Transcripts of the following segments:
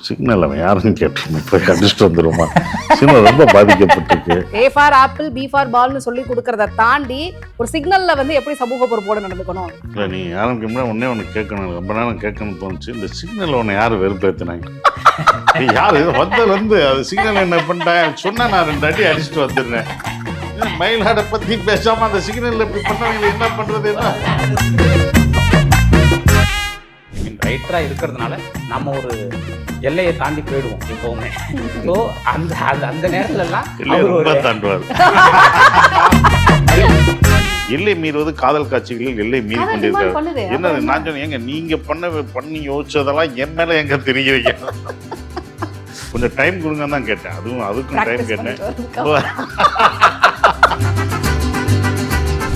Signal அவன் யாருன்னு கேட்டோம், இப்போ அடிச்சுட்டு வந்துருமா? சிக்னல் ரொம்ப பாதிக்கப்பட்டிருக்கு. A for apple, B for பால்னு சொல்லி கொடுக்கறத தாண்டி ஒரு சிக்னல்ல வந்து எப்படி சமூக பொறுப்போட நடந்துக்கணும்? இல்லை, நீ ஆரம்பிக்கும்போது ஒன்னே ஒன்று கேட்கணும், ரொம்ப நேரம் கேட்கணும்னு தோணுச்சு. இந்த சிக்னல் ஒன்று யார் வெறுப்பேற்றினாங்க? யார் வந்து அது சிக்னல் என்ன பண்ணிட்டேன் சொன்னா நான் 2 அடி அடிச்சுட்டு வந்துடுறேன். மயிலாடை பற்றி பேசாமல் அந்த சிக்னலில் இப்படி பண்ணவங்களை என்ன பண்ணுறது? ரைட்டராக இருக்கிறதுனால நம்ம ஒரு எல்லையை தாண்டி போயிடுவோம் எப்பவுமே. ஸோ அந்த அந்த நேரத்துலலாம் ரொம்ப தாண்டுவார். எல்லை மீறுவது காதல் காட்சிகளில் எல்லை மீறி கொண்டிருக்காரு. என்ன நான் சொன்னேன், எங்க நீங்க பண்ணி யோசிச்சதெல்லாம் என் மேல எங்க தெரியுறீங்க? கொஞ்சம் டைம் கொடுங்க தான் கேட்டேன். அதுக்கும் டைம் கேட்டேன்.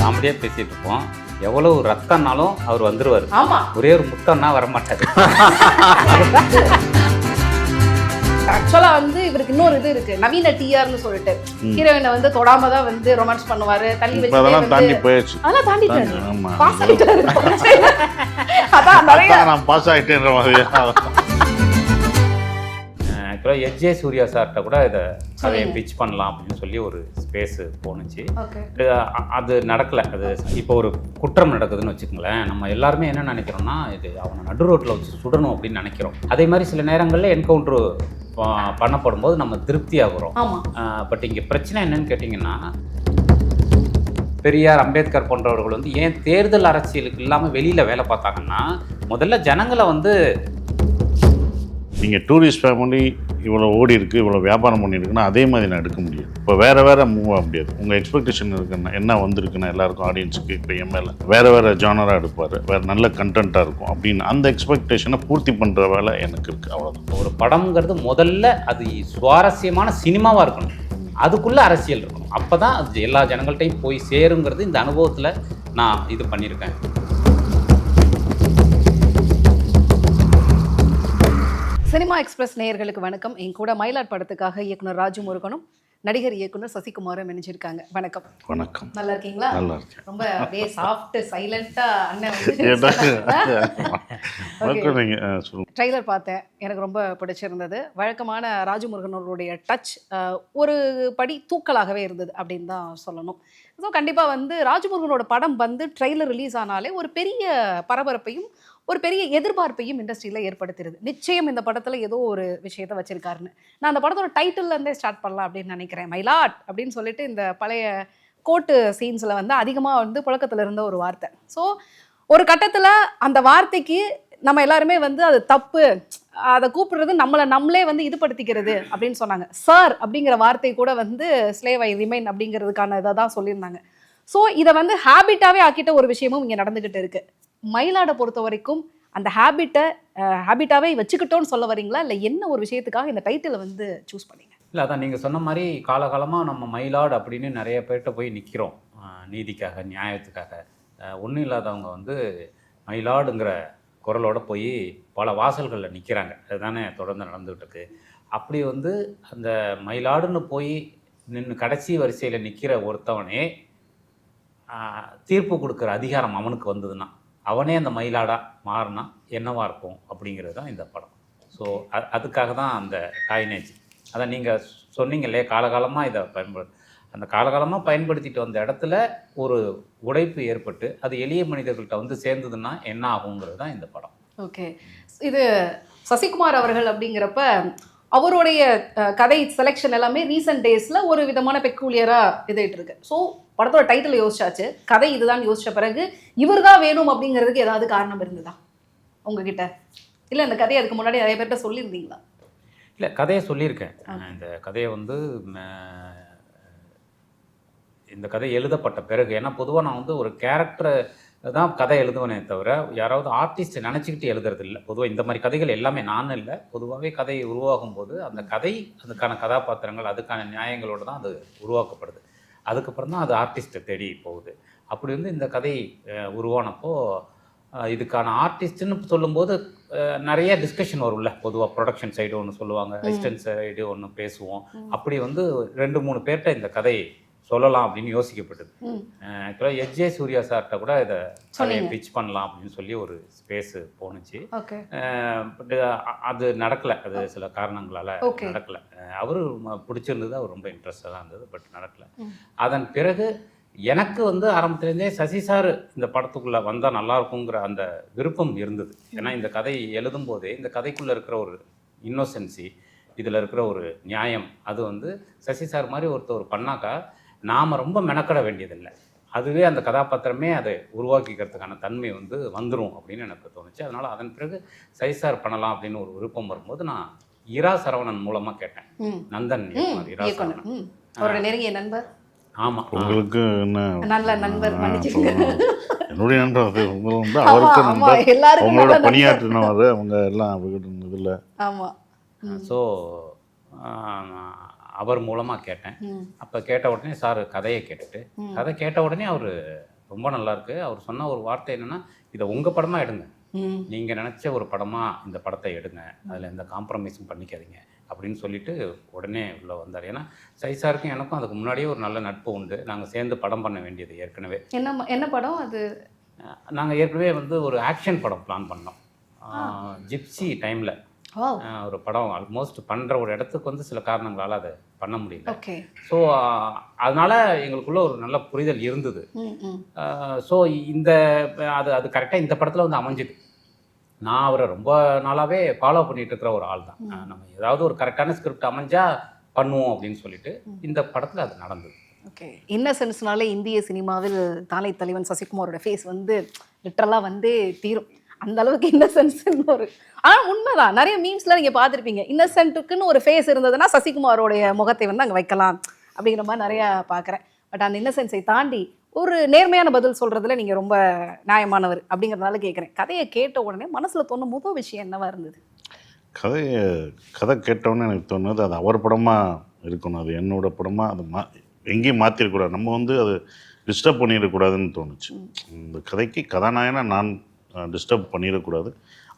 காமெடியாக பேசிட்டு இருப்போம். எவ்வளவு ரத்தம்னாலும் அவர் வந்துருவார். ஒரே ஒரு முத்தம்னா வரமாட்டாரு. ஆக்சுவலா வந்து இவருக்கு இன்னொரு இது இருக்கு, நவீன டிஆர்னு சொல்லிட்டு ஹீரோயினை வந்து தொடாம தான் வந்து ரொமான்ஸ் பண்ணுவாரு. தள்ளி வச்சு அதெல்லாம் தாண்டி போயிடுச்சு. அதெல்லாம் தாண்டிட்டாரு. ஆமா, பாஸ் ஆயிட்டாரு. அதான் நிறைய நான் பாஸ் ஆயிட்டேன்ற மாதிரி. ஆக்சுவலாக எஜ்ஜே சூர்யா சார்கிட்ட கூட இதை கதையை பிச் பண்ணலாம் அப்படின்னு சொல்லி ஒரு ஸ்பேஸ் போணுச்சு. அது நடக்கலை. அது இப்போ ஒரு குற்றம் நடக்குதுன்னு வச்சுக்கோங்களேன், நம்ம எல்லாருமே என்ன நினைக்கிறோம்னா இது அவனை நடு ரோட்டில் வச்சு சுடணும் அப்படின்னு நினைக்கிறோம். அதே மாதிரி சில நேரங்களில் என்கவுண்டர் பண்ணப்படும் போது நம்ம திருப்தி ஆகுறோம். பட் இங்கே பிரச்சனை என்னன்னு கேட்டிங்கன்னா, பெரியார், அம்பேத்கர் போன்றவர்கள் வந்து ஏன் தேர்தல் அரசியலுக்கு இல்லாமல் வெளியில் வேலை பார்த்தாங்கன்னா, முதல்ல ஜனங்களை வந்து நீங்கள் டூரிஸ்ட் ஃபேமிலி இவ்வளோ ஓடி இருக்குது, இவ்வளோ வியாபாரம் பண்ணியிருக்குன்னா அதே மாதிரி நான் எடுக்க முடியும். இப்போ வேறு மூவ் ஆக முடியாது. உங்கள் எக்ஸ்பெக்டேஷன் இருக்குன்னா என்ன வந்திருக்குன்னா எல்லாருக்கும் ஆடியன்ஸுக்கு இப்போ எம்எல்ஏ வேறு ஜானராக எடுப்பார், வேறு நல்ல கண்டென்ட்டாக இருக்கும் அப்படின்னு அந்த எக்ஸ்பெக்டேஷனை பூர்த்தி பண்ணுற வேலை எனக்கு இருக்குது. அவ்வளோதான். ஒரு படம்ங்கிறது முதல்ல அது சுவாரஸ்யமான சினிமாவாக இருக்கணும், அதுக்குள்ளே அரசியல் இருக்கணும். அப்போ தான் அது எல்லா ஜனங்கள்கிட்டையும் போய் சேருங்கிறது இந்த அனுபவத்தில் நான் இது பண்ணியிருக்கேன். சினிமா எக்ஸ்பிரஸ் நேயர்களுக்கு வணக்கம். என் கூட மயிலாட் படத்துக்காக இயக்குனர் ராஜு முருகனும் நடிகர் இயக்குனர் சசிகுமாரும் இணைஞ்சிருக்காங்க. வணக்கம். வணக்கம். நல்லா இருக்கீங்களா? நல்லா இருக்கேன். ரொம்ப அப்படியே சாஃப்ட் சைலண்டா அண்ணன் ட்ரெய்லர் பார்த்தேன், எனக்கு ரொம்ப பிடிச்சிருந்தது. வழக்கமான ராஜு முருகனோருடைய டச் ஒரு படி தூக்கலாகவே இருந்தது அப்படின்னு தான் சொல்லணும். ஸோ கண்டிப்பாக வந்து ராஜமுருகனோட படம் வந்து ட்ரெய்லர் ரிலீஸ் ஆனாலே ஒரு பெரிய பரபரப்பையும் ஒரு பெரிய எதிர்பார்ப்பையும் இண்டஸ்ட்ரியில் ஏற்படுத்திடுது. நிச்சயம் இந்த படத்தில் ஏதோ ஒரு விஷயத்தை வச்சிருக்காருன்னு. நான் அந்த படத்தோட டைட்டில்லேருந்தே ஸ்டார்ட் பண்ணலாம் அப்படின்னு நினைக்கிறேன். மயிலாட் அப்படின்னு சொல்லிட்டு இந்த பழைய கோட்டு சீன்ஸில் வந்து அதிகமாக வந்து புழக்கத்தில் இருந்த ஒரு வார்த்தை. ஸோ ஒரு கட்டத்தில் அந்த வார்த்தைக்கு நம்ம எல்லாருமே வந்து அது தப்பு, அதை கூப்பிடுறது நம்மளே வந்து இதுபடுத்திக்கிறது அப்படின்னு சொன்னாங்க. சார் அப்படிங்கிற வார்த்தை கூட வந்து ஸ்லேவ் ஐ ரிமைன் அப்படிங்கிறதுக்கான இதை தான் சொல்லியிருந்தாங்க. ஸோ இதை வந்து ஹேபிட்டாகவே ஆக்கிட்ட ஒரு விஷயமும் இங்கே நடந்துக்கிட்டு இருக்கு. மயிலாடை பொறுத்த வரைக்கும் அந்த ஹேபிட்டாகவே வச்சுக்கிட்டோன்னு சொல்ல வரீங்களா, இல்லை என்ன ஒரு விஷயத்துக்காக இந்த டைட்டிலை வந்து சூஸ் பண்ணீங்க? இல்லை, அதான் நீங்கள் சொன்ன மாதிரி காலகாலமாக நம்ம மயிலாடு அப்படின்னு நிறைய பேர்கிட்ட போய் நிற்கிறோம் நீதிக்காக, நியாயத்துக்காக. ஒன்றும் இல்லாதவங்க வந்து மயிலாடுங்கிற குரலோடு போய் பல வாசல்களில் நிற்கிறாங்க. அதுதானே தொடர்ந்து நடந்துகிட்டு இருக்கு. அப்படி வந்து அந்த மயிலாடுன்னு போய் நின்று கடைசி வரிசையில் நிற்கிற ஒருத்தவனே தீர்ப்பு கொடுக்குற அதிகாரம் அவனுக்கு வந்ததுன்னா, அவனே அந்த மயிலாடாக மாறினா என்னவாக இருக்கும் அப்படிங்கிறது தான் இந்த படம். ஸோ அதுக்காக தான் அந்த காயினேஜ். அதான் நீங்கள் சொன்னீங்களே, காலகாலமாக இதை அந்த காலகாலமாக பயன்படுத்திட்டு வந்த இடத்துல ஒரு உடைப்பு ஏற்பட்டு அது எளிய மனிதர்கள்ட்ட வந்து சேர்ந்ததுன்னா என்ன ஆகுங்கிறது தான் இந்த படம். ஓகே, இது சசிகுமார் அவர்கள் அப்படிங்கிறப்ப அவருடைய கதை செலெக்ஷன் எல்லாமே ரீசன்ட் டேஸில் ஒரு விதமான பெக்கூலியராக இதாகிட்டு இருக்கு. ஸோ படத்தோட டைட்டில் யோசிச்சாச்சு, கதை இதுதான் யோசிச்ச பிறகு இவர் தான் வேணும் அப்படிங்கிறதுக்கு ஏதாவது காரணம் இருந்ததா உங்ககிட்ட? இல்லை இந்த கதையை அதுக்கு முன்னாடி நிறைய பேர்கிட்ட சொல்லியிருந்தீங்களா? இல்லை, கதையை சொல்லியிருக்கேன். இந்த கதையை வந்து இந்த கதை எழுதப்பட்ட பிறகு, ஏன்னா பொதுவாக நான் வந்து ஒரு கேரக்டரை தான் கதை எழுதுவனே தவிர யாராவது ஆர்டிஸ்ட்டை நினச்சிக்கிட்டு எழுதுறது இல்லை. பொதுவாக இந்த மாதிரி கதைகள் எல்லாமே நானும் இல்லை, பொதுவாகவே கதை உருவாகும் போது அந்த கதை அதுக்கான கதாபாத்திரங்கள் அதுக்கான நியாயங்களோடு தான் அது உருவாக்கப்படுது. அதுக்கப்புறம் தான் அது ஆர்டிஸ்ட்டை தேடி போகுது. அப்படி வந்து இந்த கதை உருவானப்போ இதுக்கான ஆர்டிஸ்ட்டுன்னு சொல்லும்போது நிறைய டிஸ்கஷன் வரும்ல. பொதுவாக ப்ரொடக்ஷன் சைடு ஒன்று சொல்லுவாங்க, அசிஸ்டன்ட் சைடு ஒன்று பேசுவோம். அப்படி வந்து 2-3 பேர்கிட்ட இந்த கதை சொல்லலாம் அப்படின்னு யோசிக்கப்பட்டது. ம். ஆக்சுவலாக எஸ்ஜே சூர்யா சார்கிட்ட கூட இதை சொன்னீங்க. பிச் பண்ணலாம் அப்படின்னு சொல்லி ஒரு ஸ்பேஸ் போணுச்சு. ஓகே. பட் அது நடக்கலை, அது சில காரணங்களால் Okay. நடக்கலை. அவரு பிடிச்சிருந்தது, அவர் ரொம்ப இன்ட்ரெஸ்டாக தான் இருந்தது, பட் நடக்கலை. ம். அதன் பிறகு எனக்கு வந்து ஆரம்பத்துலேருந்தே சசி சார் இந்த படத்துக்குள்ளே வந்தால் நல்லா இருக்குங்கிற அந்த விருப்பம் இருந்தது. ஏன்னா இந்த கதையை எழுதும் போதே இந்த கதைக்குள்ளே இருக்கிற ஒரு இன்னோசென்சி, இதில் இருக்கிற ஒரு நியாயம், அது வந்து சசி சார் மாதிரி ஒருத்தர் பண்ணாக்கா நாம் ரொம்ப மெனக்கட வேண்டியதில்லை. அதுவே அந்த கதாபாத்திரமே அதை உருவாக்கிக்கிறதுக்கான தன்மை வந்து வந்துடும் அப்படின்னு எனக்கு தோணுச்சு. அதனால் அதன் பிறகு சசி சார் பண்ணலாம் அப்படின்னு ஒரு விருப்பம் வரும்போது நான் இரா சரவணன் மூலமாக கேட்டேன். ம். நந்தன் ம். இயக்குனர் இரா இயக்குனர். சரவணன். ம். அவரோட நெருங்கிய நண்பர். ஆமாம். உங்களுக்கு என்ன நல்ல நண்பர், ஆ, மன்னிச்சுக்கோங்க. என்னுடைய நண்பர் அது உங்களுக்கு வந்து ஆமா, அவருக்கு ஆமா, நண்பர், எல்லாருக்கும் அவங்களோட நல்ல நண்பர். பணியாற்றினவர், அவங்க எல்லாம் அவர்கிட்ட இதில் ஆமா. ம். ஸோ அவர் மூலமாக கேட்டேன். ம். அப்போ கேட்ட உடனே சார் கதையை கேட்டுட்டு, ம். கதை கேட்ட உடனே அவர் ரொம்ப நல்லா இருக்கு. அவர் சொன்ன ஒரு வார்த்தை என்னென்னா, இதை உங்கள் படமாக எடுங்க, ம். நீங்கள் நினச்ச ஒரு படமாக இந்த படத்தை எடுங்க, அதில் எந்த காம்ப்ரமைஸும் பண்ணிக்காதீங்க அப்படின்னு சொல்லிட்டு உடனே உள்ளே வந்தார். ஏன்னா சைசாருக்கும் எனக்கும் அதுக்கு முன்னாடியே ஒரு நல்ல நட்பு உண்டு. நாங்கள் சேர்ந்து படம் பண்ண வேண்டியது ஏற்கனவே. என்ன படம் அது? நாங்கள் ஏற்கனவே வந்து ஒரு ஆக்ஷன் படம் பிளான் பண்ணோம். ஜிப்சி டைமில் ஓ. ஒரு படம் ஆல்மோஸ்ட் பண்ணுற ஒரு இடத்துக்கு வந்து சில காரணங்களால் அதை பண்ண முடியல. ஓகே. ஸோ அதனால் எங்களுக்குள்ள ஒரு நல்ல புரிதல் இருந்தது. ம். ம். ஸோ இந்த அது அது கரெக்டாக இந்த படத்தில் வந்து அமைஞ்சுது. நான் அவரை ரொம்ப நாளாகவே ஃபாலோ பண்ணிட்டு இருக்கிற ஒரு ஆள் தான். நம்ம ஏதாவது ஒரு கரெக்டான ஸ்கிரிப்ட் அமைஞ்சா பண்ணுவோம் அப்படின்னு சொல்லிட்டு இந்த படத்தில் அது நடந்தது. ஓகே. இன்னசென்ஸ்னாலே இந்திய சினிமாவில் தாலை தலைவன் சசிகுமாரோட ஃபேஸ் வந்து லிட்டரலாக வந்து தீரும். அந்த அளவுக்கு இன்னசென்ஸ்னு ஒரு உண்மைதான். நிறைய மீம்ஸ்லாம் நீங்கள் பார்த்துருப்பீங்க. இன்னசென்ட்டுக்குன்னு ஒரு ஃபேஸ் இருந்ததுன்னா சசிகுமாரோடைய முகத்தை வந்து அங்கே வைக்கலாம் அப்படிங்கிற மாதிரி நிறையா பார்க்குறேன். பட் அந்த இன்னசென்ஸை தாண்டி ஒரு நேர்மையான பதில் சொல்கிறதுல நீங்கள் ரொம்ப நியாயமானவர் அப்படிங்கிறதுனால கேட்குறேன். கதையை கேட்ட உடனே மனசில் தோணும் முதல் விஷயம் என்னவா இருந்தது? கதை கேட்டவுடனே எனக்கு தோணுது அது அவர் படமாக இருக்கணும், அது என்னோட படமாக, அது எங்கேயும் மாற்றிடக்கூடாது, நம்ம வந்து அது டிஸ்டர்ப் பண்ணிடக்கூடாதுன்னு தோணுச்சு. இந்த கதைக்கு கதாநாயகனை நான் டிஸ்டர்ப் பண்ணிடக்கூடாது.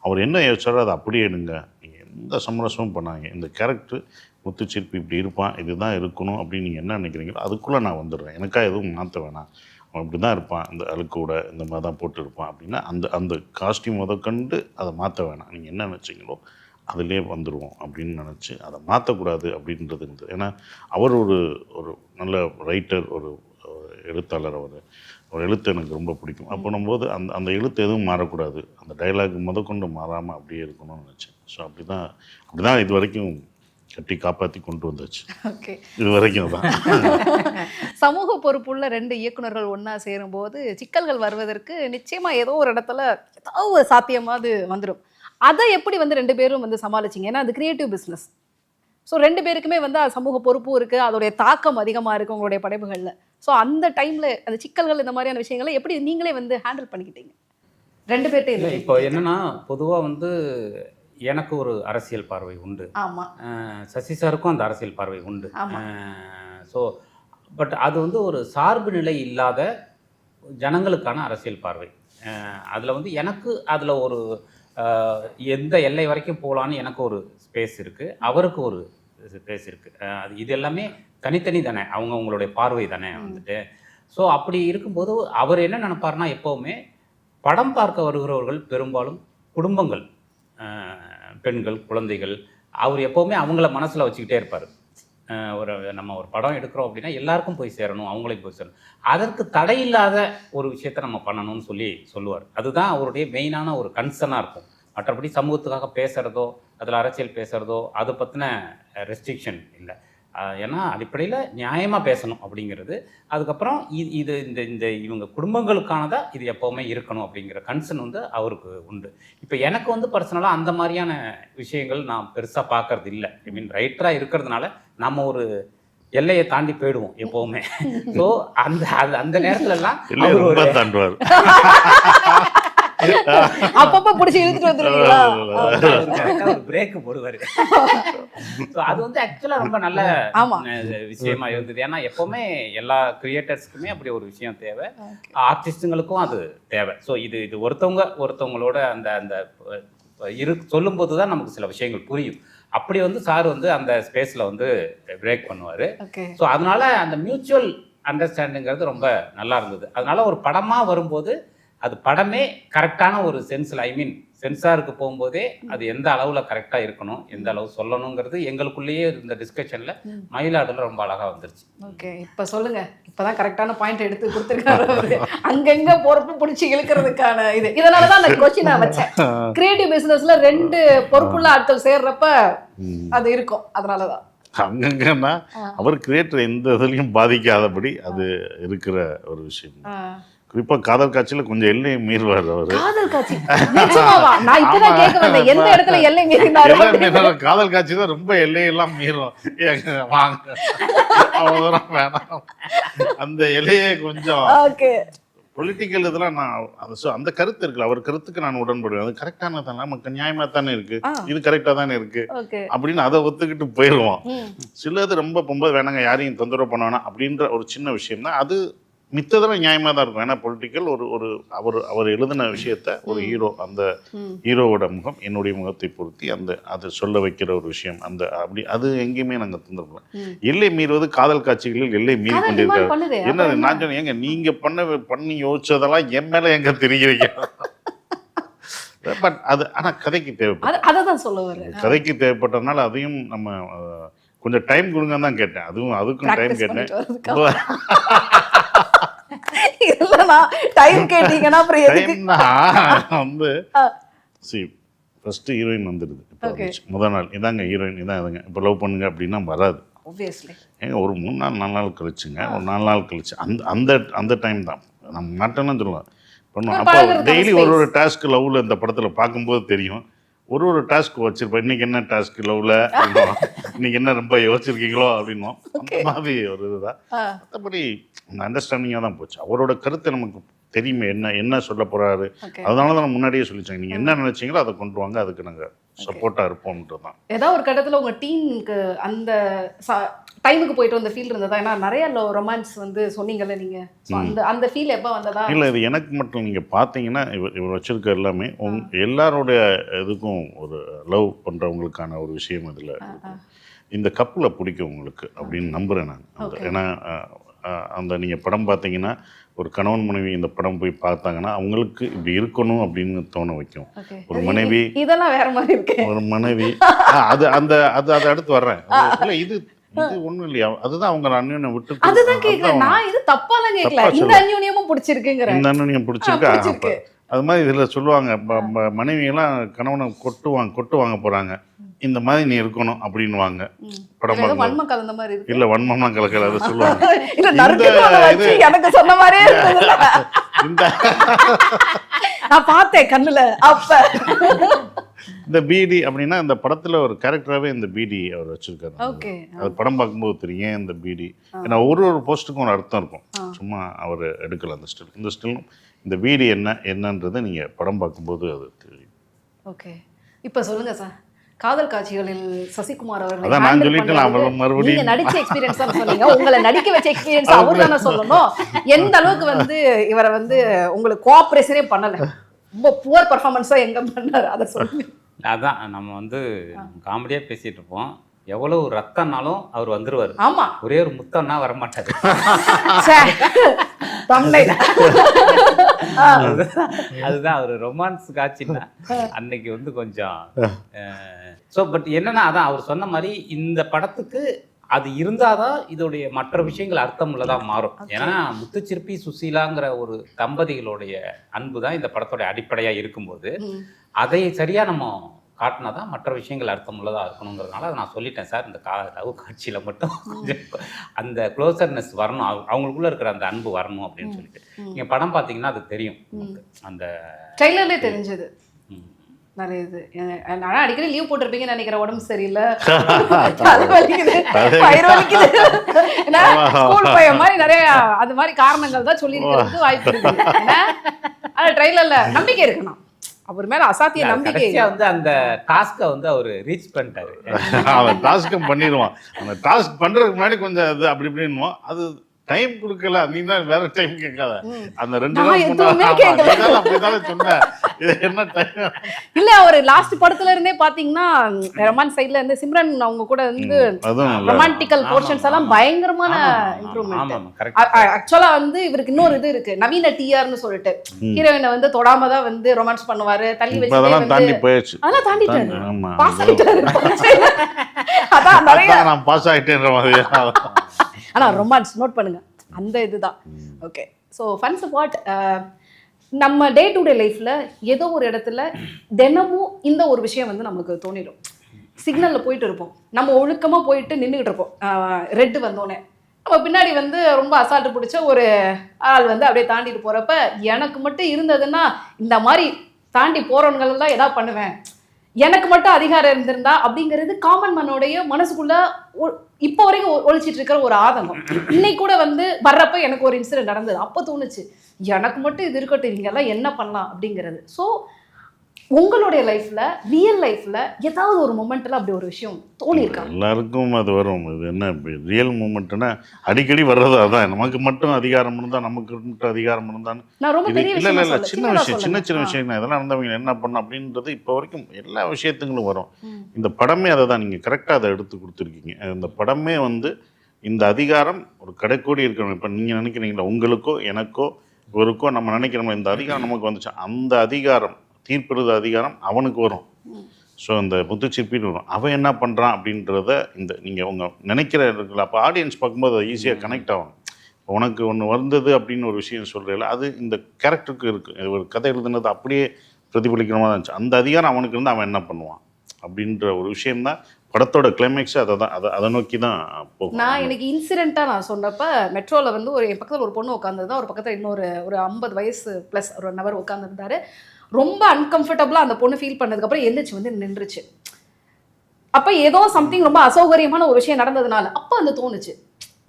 அவர் என்ன யோசிச்சாரோ அதை அப்படியே எடுங்க, நீங்கள் எந்த சமரசமும் பண்ணாங்க, இந்த கேரக்டர் முத்துச்சிற்பி இப்படி இருப்பான், இதுதான் இருக்கணும் அப்படின்னு நீங்கள் என்ன நினைக்கிறீங்களோ அதுக்குள்ளே நான் வந்துடுறேன், எனக்காக எதுவும் மாற்ற வேணாம், அவன் இப்படி தான் இருப்பான், இந்த அழுக்கூட இந்த மாதிரி தான் போட்டு இருப்பான் அப்படின்னா அந்த அந்த காஸ்டியூம் முதற்கண்டு அதை மாற்ற வேணாம், நீங்கள் என்ன நினச்சிங்களோ அதிலே வந்துடுவோம் அப்படின்னு நினச்சி அதை மாற்றக்கூடாது அப்படின்றது இருந்தது. ஏன்னா அவர் ஒரு நல்ல ரைட்டர், ஒரு எழுத்தாளர், ஒரு எழுத்து எனக்கு ரொம்ப பிடிக்கும். அப்போனும்போது அந்த எழுத்து எதுவும் மாறக்கூடாது, அந்த டைலாக் முதற்கொண்டு மாறாமல் அப்படியே இருக்கணும்னு நினச்சேன். ஸோ அப்படி தான் இது வரைக்கும் கட்டி காப்பாற்றி கொண்டு வந்தாச்சு. ஓகே. இது வரைக்கும் தான். சமூக பொறுப்புள்ள 2 இயக்குனர்கள் ஒன்றா சேரும்போது சிக்கல்கள் வருவதற்கு நிச்சயமாக ஏதோ ஒரு இடத்துல ஏதோ ஒரு சாத்தியமாவது வந்துடும். அதை எப்படி வந்து 2 பேரும் வந்து சமாளிச்சிங்க? ஏன்னா அது கிரியேட்டிவ் பிஸ்னஸ். ஸோ 2 பேருக்குமே வந்து அது சமூக பொறுப்பும் இருக்குது, அதோடைய தாக்கம் அதிகமாக இருக்குது உங்களுடைய படைப்புகளில். ஸோ அந்த டைமில் அந்த சிக்கல்கள் இந்த மாதிரியான விஷயங்களை எப்படி நீங்களே வந்து ஹேண்டில் பண்ணிக்கிட்டீங்க 2 பேர்ட்டே? இல்லை, இப்போ என்னென்னா பொதுவாக வந்து எனக்கு ஒரு அரசியல் பார்வை உண்டு. ஆமாம். சசி சாருக்கும் அந்த அரசியல் பார்வை உண்டு. ஆமாம். ஸோ பட் அது வந்து ஒரு சார்பு நிலை இல்லாத ஜனங்களுக்கான அரசியல் பார்வை. அதில் வந்து எனக்கு அதில் ஒரு எந்த எல்லை வரைக்கும் போகலான்னு எனக்கு ஒரு ஸ்பேஸ் இருக்குது, அவருக்கு ஒரு ஸ்பேஸ் இருக்குது. அது இது எல்லாமே தனித்தனி தானே, அவங்களுடைய பார்வை தானே வந்துட்டு. ஸோ அப்படி இருக்கும்போது அவர் என்ன நினைப்பாருன்னா, எப்போவுமே படம் பார்க்க வருகிறவர்கள் பெரும்பாலும் குடும்பங்கள், பெண்கள், குழந்தைகள், அவர் எப்போவுமே அவங்கள மனசில் வச்சுக்கிட்டே இருப்பார். நம்ம ஒரு படம் எடுக்கிறோம் அப்படின்னா எல்லாருக்கும் போய் சேரணும், அவங்களையும் போய் சேரணும், அதற்கு தடையில்லாத ஒரு விஷயத்த நம்ம பண்ணணும்னு சொல்லுவார். அதுதான் அவருடைய மெயினான ஒரு கன்சர்னாக இருக்கும். மற்றபடி சமூகத்துக்காக பேசுகிறதோ, அதில் அரசியல் பேசுகிறதோ அதை பற்றின ரெஸ்ட்ரிக்ஷன் இல்லை. ஏன்னா அடிப்படையில் நியாயமாக பேசணும் அப்படிங்கிறது. அதுக்கப்புறம் இது இந்த இவங்க குடும்பங்களுக்கானதாக இது எப்போவுமே இருக்கணும் அப்படிங்கிற கன்சர்ன் வந்து அவருக்கு உண்டு. இப்போ எனக்கு வந்து பர்சனலாக அந்த மாதிரியான விஷயங்கள் நான் பெருசாக பார்க்கறது இல்லை. ஐ மீன் ரைட்டராக இருக்கிறதுனால நம்ம ஒரு எல்லையை தாண்டி போயிடுவோம் எப்போவுமே. ஸோ அந்த நேரத்துலலாம் தாண்டுவார். அப்பப்ப பிடிச்சி இழுத்துட்டு வந்துருவீங்களா? ஒரு பிரேக் போடுவாரு. அது வந்து ஆக்சுவலா ரொம்ப நல்ல விஷயமா இருந்தது. ஏன்னா எப்பவுமே எல்லா கிரியேட்டர்ஸ்க்குமே அப்படி ஒரு விஷயம் தேவை, ஆர்டிஸ்டுங்களுக்கும் அது தேவை. ஸோ இது ஒருத்தவங்களோட அந்த சொல்லும் போது தான் நமக்கு சில விஷயங்கள் புரியும். அப்படி வந்து சார் வந்து அந்த ஸ்பேஸ்ல வந்து பிரேக் பண்ணுவாரு. ஸோ அதனால அந்த மியூச்சுவல் அண்டர்ஸ்டாண்டிங்கிறது ரொம்ப நல்லா இருந்தது. அதனால ஒரு படமாக வரும்போது அது படமே கரெக்டான ஒரு சென்ஸில், ஐ மீன் சென்சாருக்கு போகும்போதே அது எந்த அளவில் கரெக்டாக இருக்கணும், எந்த அளவு சொல்லணுங்கிறது எங்களுக்குள்ளேயே இந்த டிஸ்கஷனில் மயிலாடுல ரொம்ப அழகாக வந்துருச்சு. ஓகே, இப்போ சொல்லுங்க. இப்போதான் கரெக்டான பாயிண்ட் எடுத்து கொடுத்துருக்காரு அவரு. அங்கங்க பொறுப்பு பிடிச்சி இழுக்கிறதுக்கான இதனால தான் அந்த கொஸ்டின் நான் வச்சேன். கிரியேட்டிவ் பிசினஸ்ல 2 பொறுப்புள்ள ஆட்கள் சேர்றப்ப அது இருக்கும், அதனாலதான். அங்கங்கன்னா அவர் கிரியேட்டர் எந்த இதுலையும் பாதிக்காதபடி அது இருக்கிற ஒரு விஷயம். குறிப்பா காதல் காட்சியில கொஞ்சம் எல்லையை மீறுவார் அவர். காதல் காட்சி நிஜமாவா? நான் இப்பதான் கேட்க வந்தேன், எந்த இடத்துல எல்லை மீறினாரு? காதல் காட்சி தான் ரொம்ப எல்லையெல்லாம் மீறும். வாங்க அவ்வளவுதான், வேணாம். அந்த எல்லையே கொஞ்சம் பொலிட்டிக்கல் இதெல்லாம் நான் அந்த கருத்து இருக்குல்ல, அவர் கருத்துக்கு நான் உடன்படுவேன். அது கரெக்டான தானே, நமக்கு நியாயமா தானே இருக்கு, இது கரெக்டா தானே இருக்கு அப்படின்னு அதை ஒத்துக்கிட்டு போயிடுவோம். சிலது ரொம்ப போகும்போது வேணாங்க, யாரையும் தொந்தரவு பண்ண வேணாம் அப்படின்ற ஒரு சின்ன விஷயம் தான். அது மித்ததெல்லாம் நியாயமாக தான் இருக்கும். ஏன்னா பொலிட்டிக்கல் ஒரு அவர் எழுதின விஷயத்த ஒரு ஹீரோ, அந்த ஹீரோவோட முகம் என்னுடைய முகத்தை பொருத்தி அதை சொல்ல வைக்கிற ஒரு விஷயம். அப்படி அது எங்கேயுமே நாங்கள் தந்துருக்கோம். எல்லை மீறுவது காதல் காட்சிகளில் எல்லை மீறி கொண்டிருக்காரு. என்ன நான் சொன்னேன், ஏங்க நீங்க பண்ணி யோசிச்சதெல்லாம் என் மேல எங்க தெரிகிறீங்க? பட் அது ஆனால் கதைக்கு தேவைப்படும். கதைக்கு தேவைப்பட்டதுனால அதையும் நம்ம கொஞ்சம் டைம் கொடுங்க தான் கேட்டேன். அதுக்கும் டைம் கேட்டேன். ஃபர்ஸ்ட் ஹீரோயின் வந்துடுது. முதல் நாள் இதாங்க ஹீரோயின், இதான் இதுங்க, இப்போ லவ் பண்ணுங்க அப்படின்னா வராது. ஏங்க ஒரு 3 நாள் 4 நாள் கழிச்சுங்க, ஒரு 4 நாள் கழிச்சு அந்த டைம் தான் நம்ம மாட்டோம்னு சொல்லலாம் பண்ணுவோம். அப்போ டெய்லி ஒரு டாஸ்க் லவ்ல இந்த படத்தில் பார்க்கும்போது தெரியும். ஒரு டாஸ்க் வச்சிருப்பேன். இன்னைக்கு என்ன டாஸ்க் லவ்ல, இன்னைக்கு என்ன ரொம்ப யோசிச்சிருக்கீங்களோ அப்படின்னும். அந்த மாதிரி ஒரு இதுதான். மற்றபடி அந்த அண்டர்ஸ்டாண்டிங்காக தான் போச்சு. அவரோட கருத்தை நமக்கு தெரியுமே, என்ன சொல்ல போறாரு. அதனால தான் முன்னாடியே சொல்லிச்சாங்க, நீங்க என்ன நினைச்சீங்களோ அதை கொண்டு வாங்க, அதுக்கு நாங்க சப்போர்ட்டா இருப்போம்ன்றது தான். ஏதாவது ஒரு கட்டத்தில் உங்க டீமுக்கு அந்த டைமுக்கு போயிட்டு வந்த ஃபீல் இருந்ததா? ஏன்னா நிறைய ரொமான்ஸ் சொன்னீங்கல்ல நீங்க, அந்த ஃபீல் எப்போ வந்ததா? இல்லை, இது எனக்கு மட்டும் நீங்கள் பார்த்தீங்கன்னா இவர் வச்சிருக்க எல்லாமே எல்லாரோடைய இதுக்கும் ஒரு லவ் பண்ணுறவங்களுக்கான ஒரு விஷயம் இதில் இந்த கப்பில் பிடிக்கும் உங்களுக்கு அப்படின்னு நம்புகிறேன் நான். ஏன்னா அந்த நீங்கள் படம் பார்த்தீங்கன்னா ஒரு கணவன் மனைவி இந்த படம் போய் பார்த்தாங்கன்னா அவங்களுக்கு இப்படி இருக்கணும் அப்படின்னு தோண வைக்கும். ஒரு மனைவி இதெல்லாம் வேற மாதிரி இருக்கு. ஒரு மனைவி அதை அடுத்து வர்றேன். இல்லை இது ஒண்ணும் இல்லையா, அதுதான் அவங்க அந்யோன்யம் விட்டு. அதுதான் கேக்குறேன் நான், இது தப்பாலாம் கேட்கல. இந்த அந்யோன்யமும் பிடிச்சிருக்குங்கற, இந்த அந்யோன்யம் பிடிச்சிருக்கா. அது மாதிரி இதுல சொல்லுவாங்க, மனைவி எல்லாம் கணவனை கொட்டுவாங்க போறாங்க, இந்த மாதிரி நீ இருக்கணும் அப்படின்னுவாங்க. படம் வன்மம் கலந்த மாதிரி இருக்கு. இல்ல வன்மம்லாம் கலக்கல, அதை சொல்லுவாங்க. இது எனக்கு சொன்ன மாதிரியே இருந்தது. நான் பார்த்தேன் கண்ணுல. அப்ப இந்த பிடி அப்படின்னா இந்த படத்துல ஒரு கேரக்டராகவே இந்த பிடி அவர் வச்சிருக்காரு. அது படம் பார்க்கும்போது தெரியும் இந்த பிடி. ஏன்னா ஒரு போஸ்ட்டுக்கும் ஒரு அர்த்தம் இருக்கும். சும்மா அவர் எடுக்கல அந்த ஸ்டில். இந்த ஸ்டிலும் இந்த பிடி என்னன்றது நீங்க படம் பார்க்கும்போது அது தெரியும். ஓகே, இப்போ சொல்லுங்க சார், காதல் காட்சிகளில் சசிகுமார் அவர்கள் நான் சொல்லிட்டு மறுபடியும் நடிச்ச எக்ஸ்பீரியன்ஸ் தான் சொன்னீங்க. உங்களை நடிக்க வச்ச எக்ஸ்பீரியன்ஸ் அவர் தானே சொல்லணும். எந்த அளவுக்கு இவரை உங்களுக்கு கோஆபரேஷனே பண்ணல, ரொம்ப புவர் பர்ஃபார்மன்ஸா எங்க பண்ணாரு அதை சொல்லுங்க. அதான் நம்ம காமெடியாக பேசிகிட்டு இருப்போம். எவ்வளவு ரத்தம்னாலும் அவர் வந்துருவார். ஆமா, ஒரே ஒரு முத்தம்னா வரமாட்டாரு. அதுதான் அவர் ரொமான்ஸ் காட்சின்னா அன்னைக்கு கொஞ்சம் ஸோ பட் என்னன்னா அதான் அவர் சொன்ன மாதிரி இந்த படத்துக்கு அது இருந்தாதான் இதோடைய மற்ற விஷயங்கள் அர்த்தம் உள்ளதாக மாறும். ஏன்னா முத்துச்சிற்பி சுசீலாங்கிற ஒரு தம்பதிகளுடைய அன்பு தான் இந்த படத்தோட அடிப்படையாக இருக்கும்போது அதை சரியாக நம்ம காட்டினா தான் மற்ற விஷயங்கள் அர்த்தம் உள்ளதாக இருக்கணுங்கிறதுனால அதை நான் சொல்லிட்டேன் சார். இந்த லவ் காட்சியில் மட்டும் கொஞ்சம் அந்த க்ளோசர்னஸ் வரணும், அவங்களுக்குள்ள இருக்கிற அந்த அன்பு வரணும் அப்படின்னு சொல்லிட்டு. நீங்கள் படம் பார்த்தீங்கன்னா அது தெரியும். அந்த ட்ரெய்லர்லேயே தெரிஞ்சது நிறைய இது. ஆனால் அடிக்கடி லீவ் போட்டிருப்பீங்கன்னு நினைக்கிறேன், உடம்பு சரியில்லை, தலை வலிக்குது, வயிறு வலிக்குது, ஸ்கூல் பையன் மாதிரி நிறைய அது மாதிரி காரணங்கள் தான் சொல்லியிருக்கிறதுக்கு வாய்ப்பு இருக்குது. ஆனால் ட்ரெய்லரில் நம்பிக்கை இருக்கணும், அவர் மேல அசாத்திய நம்பிக்கை. அந்த டாஸ்கை அவர் ரீச் பண்ணிட்டாரு. அவன் டாஸ்க்கும் பண்ணிடுவான். அந்த டாஸ்க் பண்றதுக்கு முன்னாடி கொஞ்சம் அது அப்படி இப்படின்னுவோம். அது டைம் கொடுக்கல, நீ தான் வேற டைம் கேட்காத. அந்த 2 நான் நாள் எதுவுமே முன்னாடி கேட்கல. அப்படிதானே சொன்னேன். இது என்ன டைம்? இல்ல ஒரு லாஸ்ட் படத்துல இருந்தே பாத்தீங்கன்னா ரொமான்ஸ் சைடுல இருந்து சிம்ரன் அவங்க கூட வந்து அதுவும் நல்லா ரொமான்டிக்கல் போர்ஷன்ஸ் எல்லாம் பயங்கரமான இம்ப்ரூவ்மெண்ட். ஆக்சுவலா வந்து இவருக்கு இன்னொரு இது இருக்கு, நவீன டிஆர்னு சொல்லிட்டு ஹீரோயினை வந்து தொடாம தான் வந்து ரொமான்ஸ் பண்ணுவாரு, தள்ளி இப்ப வச்சு அதெல்லாம் தாண்டி வந்து போயிடுச்சு. அதெல்லாம் தாண்டிட்டாரு. ஆமா, பாஸ் ஆயிட்டாரு. அதான் நிறைய அதான் நான் பாஸ் ஆயிட்டேன்ற மாதிரி. ஆனா ரொமான்ஸ் நோட் பண்ணுங்க, அந்த இதுதான். Okay, so fun support. நம்ம டே டு டே லைஃப்ல ஏதோ ஒரு இடத்துல தினமும் இந்த ஒரு விஷயம் வந்து நமக்கு தோணிடும். சிக்னல்ல போயிட்டு இருப்போம், நம்ம ஒழுக்கமா போயிட்டு நின்றுகிட்டு இருப்போம், ரெட்டு வந்தோடனே நம்ம பின்னாடி வந்து ரொம்ப அசால்ட்டு பிடிச்ச ஒரு ஆள் வந்து அப்படியே தாண்டிட்டு போறப்ப எனக்கு மட்டும் இருந்ததுன்னா இந்த மாதிரி தாண்டி போறவங்களெல்லாம் எதாவது பண்ணுவேன், எனக்கு மட்டும் அதிகாரம் இருந்திருந்தா அப்படிங்கிறது காமன் மனோடைய மனசுக்குள்ள இப்போ வரைக்கும் ஒழிச்சிட்டு இருக்கிற ஒரு ஆதங்கம். இன்னைக்கு கூட வந்து வர்றப்ப எனக்கு ஒரு இன்சிடென்ட் நடந்தது, அப்போ தோணுச்சு எனக்கு மட்டும் இது இருக்கட்டும், இவங்கெல்லாம் என்ன பண்ணலாம் அப்படிங்கிறது. ஸோ உங்களுடைய லைஃப்ல ரியல் லைஃப்ல ஏதாவது ஒரு மொமெண்ட்ல அப்படி ஒரு விஷயம் தோணியிருக்கா? எல்லாருக்கும் அது வரும். இது என்ன ரியல் மூமெண்ட்னா அடிக்கடி வர்றது அதான். நமக்கு மட்டும் அதிகாரம் இருந்தா, நமக்கு மட்டும் அதிகாரம் இருந்தான்னு நான் ரொம்ப பெரிய இல்ல இல்ல இல்ல விஷயம் சின்ன விஷயம், சின்ன சின்ன விஷயம் இதெல்லாம் இருந்தவங்க என்ன பண்ண அப்படின்றது இப்போ வரைக்கும் எல்லா விஷயத்துங்களும் வரும். இந்த படமே அதை தான், நீங்கள் கரெக்டாக அதை எடுத்து கொடுத்துருக்கீங்க. இந்த படமே வந்து இந்த அதிகாரம் ஒரு கடைக்கூடி இருக்கணும். இப்போ நீங்கள் நினைக்கிறீங்களா உங்களுக்கோ எனக்கோ இவருக்கோ நம்ம நினைக்கிறோம் இந்த அதிகாரம் நமக்கு வந்துச்சு, அந்த அதிகாரம் தீர்ப்பிடுற அதிகாரம் அவனுக்கு வரும். ஸோ அந்த முத்துச்சிற்பின்னு வரும், அவன் என்ன பண்ணுறான் அப்படின்றத இந்த நீங்கள் உங்கள் நினைக்கிற இருக்குல்ல, அப்போ ஆடியன்ஸ் பார்க்கும்போது அது ஈஸியாக கனெக்ட் ஆகும். உனக்கு ஒன்று வந்தது அப்படின்னு ஒரு விஷயம் சொல்கிறீங்களா, அது இந்த கேரக்டருக்கு இருக்குது. ஒரு கதை எழுதுனது அப்படியே பிரதிபலிக்கிற மாதிரி இருந்துச்சு. அந்த அதிகாரம் அவனுக்கு இருந்து அவன் என்ன பண்ணுவான் அப்படின்ற ஒரு விஷயம்தான் படத்தோட கிளைமேக்ஸ். அதை நோக்கி தான் போகும். நான் எனக்கு இன்சிடென்ட்டாக நான் சொன்னப்ப மெட்ரோவில் வந்து ஒரு என் பக்கத்தில் ஒரு பொண்ணு உட்காந்துருந்தா, ஒரு பக்கத்தில் இன்னொரு ஒரு 50 வயசு ப்ளஸ் ஒரு நபர் உட்காந்துருந்தாரு. ரொம்ப அன்கம்ஃபர்டபுளாக அந்த பொண்ணு ஃபீல் பண்ணதுக்கப்புறம் எந்திரிச்சு வந்து நின்றுச்சு. அப்போ ஏதோ சம்திங் ரொம்ப அசௌகரியமான ஒரு விஷயம் நடந்ததுனால அப்போ அந்த தோணுச்சு,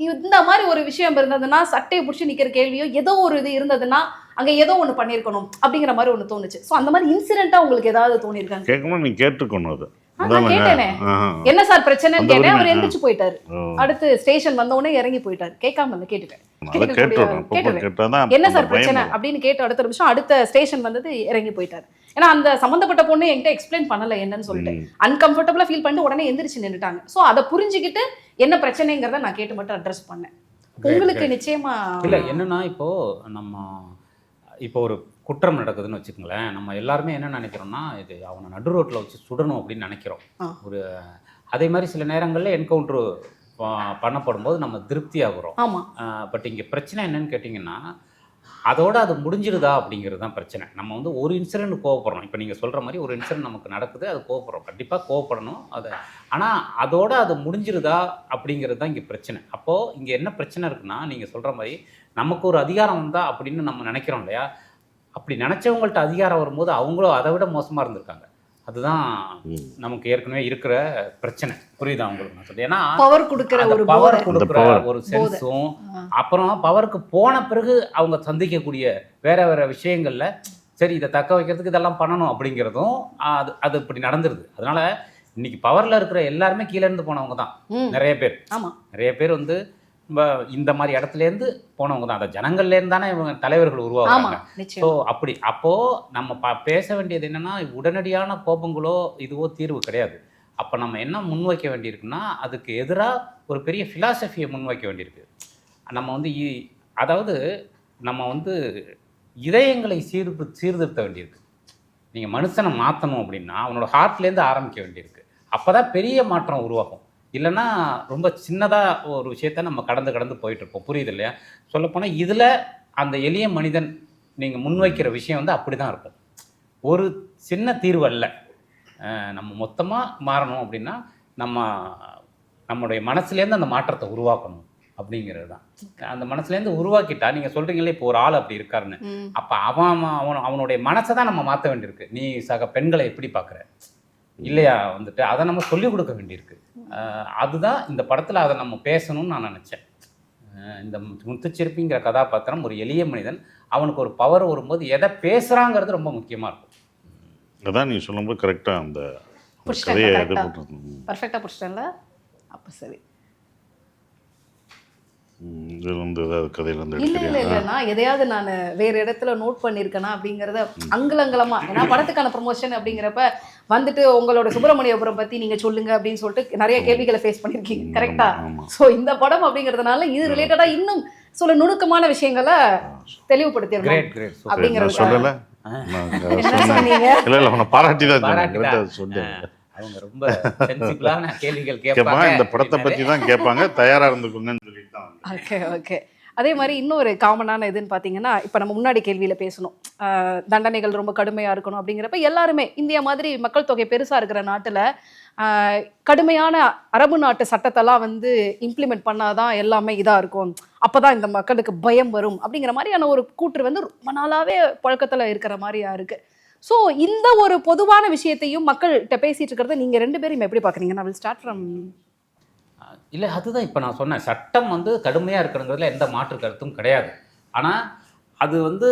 இந்த மாதிரி ஒரு விஷயம் இருந்ததுன்னா சட்டையை பிடிச்சி நிற்கிற கேள்வியோ ஏதோ ஒரு இது இருந்ததுன்னா அங்கே ஏதோ ஒன்று பண்ணியிருக்கணும் அப்படிங்கிற மாதிரி ஒன்று தோணுச்சு. ஸோ அந்த மாதிரி இன்சிடென்ட்டாக உங்களுக்கு ஏதாவது தோணியிருக்காங்க? கேட்கணும், நீ கேட்டுக்கணும். அது நான் கேட்டேனே, என்ன சார் பிரச்சனைன்னு கேட்டேன். அவர் எந்திரிச்சு போயிட்டாரு. அடுத்து ஸ்டேஷன் வந்த உடனே இறங்கி போயிட்டாரு. கேட்காம இல்லை, கேட்டுட்டேன். என்ன சார் பிரச்சனை அப்படின்னு கேட்டு அடுத்த நிமிஷம் அடுத்த ஸ்டேஷன் வந்தது இறங்கி போயிட்டாரு. ஏன்னா அந்த சம்பந்தப்பட்ட பொண்ணு என்கிட்ட எக்ஸ்பிளைன் பண்ணல என்னன்னு சொல்லிட்டு, அன்கம்ஃபர்டபுளா ஃபீல் பண்ணிட்டு உடனே எந்திரிச்சு நின்றுட்டாங்க. ஸோ அதை புரிஞ்சுக்கிட்டு என்ன பிரச்சனைங்கிறத நான் கேட்டு மட்டும் அட்ரஸ் பண்ணேன். உங்களுக்கு நிச்சயமா இல்லை என்னன்னா இப்போ ஒரு குற்றம் நடக்குதுன்னு வச்சுக்கோங்களேன், நம்ம எல்லாருமே என்ன நினைக்கிறோம்னா இது அவனை நடு ரோட்டில் வச்சு சுடணும் அப்படின்னு நினைக்கிறோம். ஒரு அதே மாதிரி சில நேரங்களில் என்கவுண்டர் பண்ணப்படும் போது நம்ம திருப்தி ஆகுறோம். பட் இங்கே பிரச்சனை என்னன்னு கேட்டிங்கன்னா அதோட அது முடிஞ்சிடுதா அப்படிங்கிறது தான் பிரச்சனை. நம்ம வந்து ஒரு இன்சிடென்ட் கோவப்படுறோம். இப்போ நீங்கள் சொல்கிற மாதிரி ஒரு இன்சிடென்ட் நமக்கு நடக்குது, அது கோவப்படுறோம், கண்டிப்பாக கோவப்படணும் அதை. ஆனால் அதோட அது முடிஞ்சிருதா அப்படிங்கிறது தான் இங்கே பிரச்சனை. அப்போது இங்கே என்ன பிரச்சனை இருக்குன்னா, நீங்கள் சொல்கிற மாதிரி நமக்கு ஒரு அதிகாரம் வந்தா அப்படின்னு நம்ம நினைக்கிறோம் இல்லையா, அப்படி நினச்சவங்கள்ட்ட அதிகாரம் வரும்போது அவங்களும் அதை விட மோசமாக இருந்திருக்காங்க. அதுதான் நமக்கு ஏற்கனவே இருக்கிற பிரச்சனை. புரியுதா உங்களுக்கு நான் சொல்றேன்? ஏன்னா பவர் கொடுக்குற ஒரு சென்ஸும், அப்புறம் பவருக்கு போன பிறகு அவங்க சந்திக்கக்கூடிய வேற வேற விஷயங்கள்ல சரி இதை தக்க வைக்கிறதுக்கு இதெல்லாம் பண்ணணும் அப்படிங்கிறதும் அது இப்படி நடந்துருது. அதனால இன்னைக்கு பவர்ல இருக்கிற எல்லாருமே கீழே இருந்து போனவங்க தான் நிறைய பேர் வந்து இந்த மாதிரி இடத்துலேருந்து போனவங்க தான். அந்த ஜனங்கள்லேருந்து தானே இவங்க தலைவர்கள் உருவாகுறாங்க. ஸோ அப்படி அப்போது நம்ம பேச வேண்டியது என்னென்னா உடனடியான கோபங்களோ இதுவோ தீர்வு கிடையாது. அப்போ நம்ம என்ன முன்வைக்க வேண்டியிருக்குன்னா அதுக்கு எதிராக ஒரு பெரிய ஃபிலாசபியை முன்வைக்க வேண்டியிருக்கு. நம்ம வந்து அதாவது நம்ம வந்து இதயங்களை சீர்திருத்த வேண்டியிருக்கு. நீங்கள் மனுஷனை மாற்றணும் அப்படின்னா அவனோட ஹார்ட்லேருந்து ஆரம்பிக்க வேண்டியிருக்கு. அப்போ தான் பெரிய மாற்றம் உருவாகும். இல்லைன்னா ரொம்ப சின்னதாக ஒரு விஷயத்த நம்ம கடந்து போயிட்டுருப்போம். புரியுது இல்லையா? சொல்லப்போனால் இதில் அந்த எளிய மனிதன் நீங்கள் முன்வைக்கிற விஷயம் வந்து அப்படி தான் இருக்கும். ஒரு சின்ன தீர்வு அல்ல. நம்ம மொத்தமாக மாறணும் அப்படின்னா நம்முடைய மனசுலேருந்து அந்த மாற்றத்தை உருவாக்கணும் அப்படிங்கிறது தான். அந்த மனசுலேருந்து உருவாக்கிட்டா நீங்கள் சொல்கிறீங்களே இப்போ ஒரு ஆள் அப்படி இருக்காருன்னு, அப்போ அவனுடைய மனசை தான் நம்ம மாற்ற வேண்டியிருக்கு. நீ சக பெண்களை எப்படி பார்க்குற இல்லையா வந்துட்டு அதை நம்ம சொல்லிக் கொடுக்க வேண்டியிருக்கு. அதுதான் இந்த படத்தில் அதை நம்ம பேசணும்னு நான் நினச்சேன். இந்த முத்துச்சிற்பிங்கிற கதாபாத்திரம் ஒரு எளிய மனிதன், அவனுக்கு ஒரு பவர் வரும்போது எதை பேசுகிறாங்கிறது ரொம்ப முக்கியமாக இருக்கும். அதான் நீ சொல்லும்போது கரெக்டாக அந்த பர்ஃபெக்டாக பிடிச்சிட்டேன்ல. அப்போ சரி, இதுலேருந்து ஏதாவது கதையிலேருந்து இல்ல இல்ல இல்ல நான் எதையாவது நான் வேற இடத்துல நோட் பண்ணிருக்கேனா அப்படிங்கறத அங்கலங்கலமா, ஏன்னா படத்துக்கான ப்ரொமோஷன் அப்படிங்கிறப்ப வந்துட்டு உங்களோட சுப்பிரமணியபுரம் பத்தி நீங்க சொல்லுங்க அப்படின்னு சொல்லிட்டு நிறைய கேள்விகளை ஃபேஸ் பண்ணிருக்கீங்க, கரெக்டா? சோ இந்த படம் அப்படிங்கிறதுனால இது ரிலேட்டடா இன்னும் சில நுணுக்கமான விஷயங்களை தெளிவுபடுத்திருக்கோம் அப்படிங்கறது. சொல்லல என்ன சொன்னீங்க? இல்ல இல்ல உன்னை பாராட்டி தான் பாராட்டி சொன்னேன். அவங்க ரொம்ப சென்சிபிளான கேள்விகள் கேட்பாங்க, கேட்பாங்க. இந்த படத்தை பற்றி தான் கேட்பாங்க, தயாரா இருந்துக்குங்கன்னு சொல்லிட்டு தான் வந்தேன். Okay okay. அதே மாதிரி இன்னொரு காமனான இதுன்னு பார்த்தீங்கன்னா, இப்போ நம்ம முன்னாடி கேள்வியில் பேசணும், தண்டனைகள் ரொம்ப கடுமையாக இருக்கணும் அப்படிங்கிறப்ப எல்லாருமே இந்தியா மாதிரி மக்கள் தொகை பெருசாக இருக்கிற நாட்டில் கடுமையான அரபு நாட்டு சட்டத்தெல்லாம் வந்து இம்ப்ளிமெண்ட் பண்ணாதான் எல்லாமே இதாக இருக்கும், அப்போ தான் இந்த மக்களுக்கு பயம் வரும் அப்படிங்கிற மாதிரியான ஒரு கூற்று வந்து ரொம்ப நாளாகவே பழக்கத்தில் இருக்கிற மாதிரியா இருக்குது. ஸோ இந்த ஒரு பொதுவான விஷயத்தையும் மக்கள்கிட்ட பேசிகிட்டு இருக்கிறத நீங்கள் 2 பேரும் எப்படி பார்க்குறீங்க? நான் வில் ஸ்டார்ட் ஃப்ரம். இல்லை, அதுதான் இப்போ நான் சொன்னேன், சட்டம் வந்து கடுமையாக இருக்கணுங்கிறதுல எந்த மாற்று கருத்தும் கிடையாது. ஆனால் அது வந்து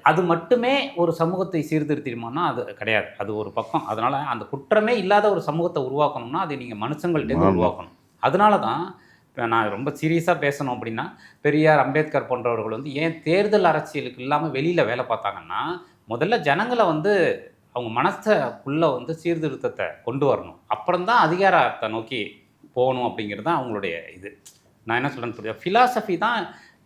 அது மட்டுமே ஒரு சமூகத்தை சீர்திருத்திடுமான்னா அது கிடையாது, அது ஒரு பக்கம். அதனால் அந்த குற்றமே இல்லாத ஒரு சமூகத்தை உருவாக்கணும்னா அது நீங்கள் மனுஷங்கள்ட்டேருந்து உருவாக்கணும். அதனால தான் இப்போ நான் ரொம்ப சீரியஸாக பேசணும் அப்படின்னா, பெரியார், அம்பேத்கர் போன்றவர்கள் வந்து ஏன் தேர்தல் அரசியலுக்கு இல்லாமல் வெளியில் வேலை பார்த்தாங்கன்னா, முதல்ல ஜனங்களை வந்து அவங்க மனசுக்குள்ளே வந்து சீர்திருத்தத்தை கொண்டு வரணும், அப்புறம்தான் அதிகாரத்தை நோக்கி போகணும் அப்படிங்கிறது தான் அவங்களுடைய இது. நான் என்ன சொல்கிறேன்னு புரியுது, ஃபிலாசபி தான்.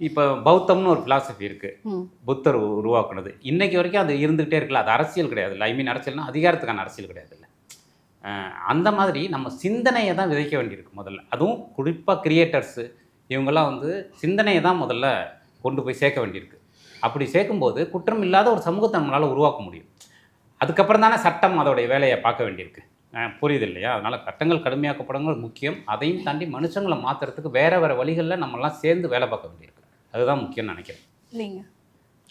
இப்போ பௌத்தம்னு ஒரு ஃபிலாசபி இருக்குது, புத்தர் உருவாக்குனது. இன்றைக்கி வரைக்கும் அது இருந்துகிட்டே இருக்குல்ல, அது அரசியல் கிடையாது இல்லை. ஐ மீன் அரசியல்னா அதிகாரத்துக்கான அரசியல் கிடையாது இல்லை. அந்த மாதிரி நம்ம சிந்தனையை தான் விதைக்க வேண்டியிருக்கு முதல்ல. அதுவும் குறிப்பாக கிரியேட்டர்ஸு இவங்கெல்லாம் வந்து சிந்தனையை தான் முதல்ல கொண்டு போய் சேர்க்க வேண்டியிருக்கு. அப்படி சேர்க்கும்போது குற்றம் இல்லாத ஒரு சமூகத்தை நம்மளால் உருவாக்க முடியும். அதுக்கப்புறம் தானே சட்டம் அதோடைய வேலையை பார்க்க வேண்டியிருக்கு. புரியுது இல்லையா? அதனால் சட்டங்கள் கடுமையாக்கப்படுங்கள் முக்கியம். அதையும் தாண்டி மனுஷங்களை மாற்றுறதுக்கு வேறு வேறு வழிகளில் நம்மளாம் சேர்ந்து வேலை பார்க்க வேண்டியிருக்கு. அதுதான் முக்கியம்னு நினைக்கிறேன். நீங்கள்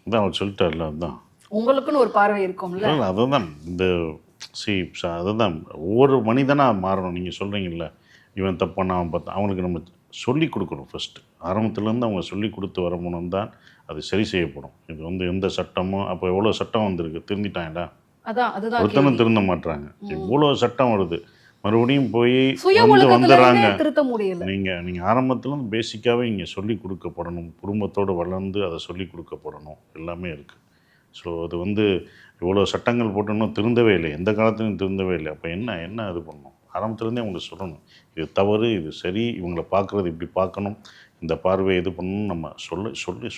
அதான் அவர் சொல்லிட்டார்ல, அதுதான் உங்களுக்குன்னு ஒரு பார்வை இருக்கும்ல. அதுதான் இந்த அதுதான் ஒவ்வொரு மனிதனாக மாறணும். நீங்கள் சொல்கிறீங்கல்ல, இவன் தப்பான அவன் பார்த்தா அவனுக்கு நம்ம சொல்லி கொடுக்கணும். ஃபஸ்ட்டு ஆரம்பத்துலேருந்து அவங்க சொல்லி கொடுத்து வரமுன்னு தான் அது சரி செய்யப்படும். இது வந்து எந்த சட்டமும் அப்போ எவ்வளோ சட்டம் வந்திருக்கு, திருந்திட்டாங்கடா, ஒருத்தனும் திருந்த மாட்டாங்க. இவ்வளோ சட்டம் வருது, மறுபடியும் போய் வந்துடுறாங்க. திருத்த முடியல. நீங்கள் ஆரம்பத்துலேருந்து பேசிக்காகவே இங்கே சொல்லி கொடுக்கப்படணும், குடும்பத்தோடு வளர்ந்து அதை சொல்லி கொடுக்கப்படணும், எல்லாமே இருக்குது. ஸோ அது வந்து இவ்வளோ சட்டங்கள் போட்டு இன்னும் திருந்தவே இல்லை, எந்த காலத்துலையும் திருந்தவே இல்லை. அப்போ என்ன இது பண்ணணும்? ஆரம்பத்துலேருந்தே அவங்களுக்கு சொல்லணும், இது தவறு, இது சரி, இவங்களை பார்க்குறது இப்படி பார்க்கணும், இந்த பார்வையை இது பண்ணணும், நம்ம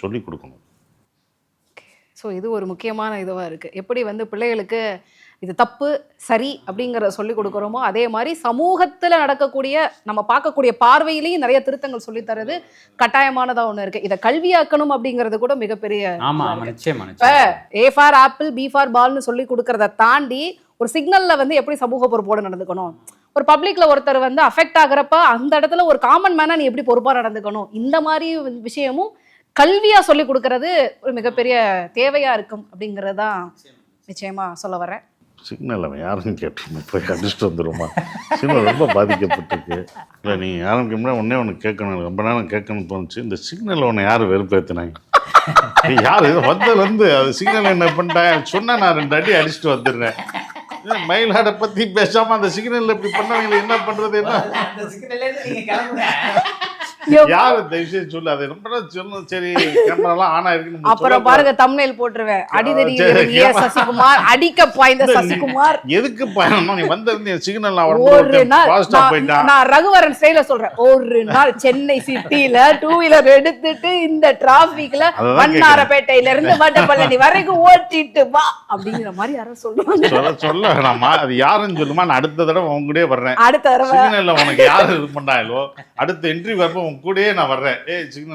சொல்லி கொடுக்கணும். ஸோ இது ஒரு முக்கியமான இதுவாக இருக்குது. எப்படி வந்து பிள்ளைகளுக்கு இது தப்பு சரி அப்படிங்கிறத சொல்லிக் கொடுக்குறோமோ, அதே மாதிரி சமூகத்தில் நடக்கக்கூடிய நம்ம பார்க்கக்கூடிய பார்வையிலையும் நிறைய திருத்தங்கள் சொல்லித்தரது கட்டாயமானதாக ஒன்று இருக்குது. இதை கல்வியாக்கணும் அப்படிங்கிறது கூட மிகப்பெரிய. இப்போ A for apple B for பால்னு சொல்லி கொடுக்கறத தாண்டி ஒரு சிக்னலில் வந்து எப்படி சமூக பொறுப்போடு நடந்துக்கணும், ஒரு பப்ளிக்கில் ஒருத்தர் வந்து அஃபெக்ட் ஆகிறப்ப அந்த இடத்துல ஒரு காமன் மேனாக நீ எப்படி பொறுப்பாக நடந்துக்கணும், இந்த மாதிரி விஷயமும் கல்வியாக சொல்லி கொடுக்கறது ஒரு மிகப்பெரிய தேவையாக இருக்கும் அப்படிங்கிறது தான் நிச்சயமாக சொல்ல வரேன். சிக்னல் அவன் யாருன்னு கேட்டோம், போய் அடிச்சுட்டு வந்துடுமா? சிக்னல் ரொம்ப பாதிக்கப்பட்டிருக்கு. இல்லை நீங்கள் யாரும் முன்னாடி ஒன்று கேட்கணும், ரொம்ப நேரம் கேட்கணும்னு தோணுச்சு. இந்த சிக்னலில் ஒன்று யார் வெறுப்பேற்றினாங்க? யார் வந்ததுலேருந்து அது சிக்னல் என்ன பண்ணிட்டேன் சொன்னால் நான் 2 அடி அடிச்சுட்டு வந்துடுறேன். மயிலாடை பற்றி பேசாமல் அந்த சிக்னலில் இப்படி பண்ணவங்களை என்ன பண்ணுறது? என்ன யாரு தயவுசெய்து சொல்லு, அது ரொம்ப சொல்லணும். சரி, கேமராலாம் ஆன் ஆயிருக்கு, அப்புறம் பாருங்க தம்ப்நெயில் போட்டுருவேன், அடிதடி சசிகுமார் அடிக்க பாய்ந்த சசிகுமார். எதுக்கு பாயணும்? நீ வந்திருந்து சிக்னல் ஒரு நாள் நான் ரகுவரன் ஸ்டைல சொல்றேன், ஒரு நாள் சென்னை சிட்டில 2 வீலர் எடுத்துட்டு இந்த டிராபிக்ல வண்ணாரப்பேட்டையில இருந்து வடபழனி வரைக்கும் ஓட்டிட்டு வா அப்படிங்கிற மாதிரி யாரும் சொல்லுவாங்க. சொல்ல வேணாமா? அது யாருன்னு சொல்லுமா? நான் அடுத்த தடவை உங்க கூடயே வர்றேன். அடுத்த தடவை சிக்னல்ல உனக்கு யாரு இது பண்ணாங்களோ அடுத்த என்ட்ரி வரப்போ கூடயே நான் வர்றேன்.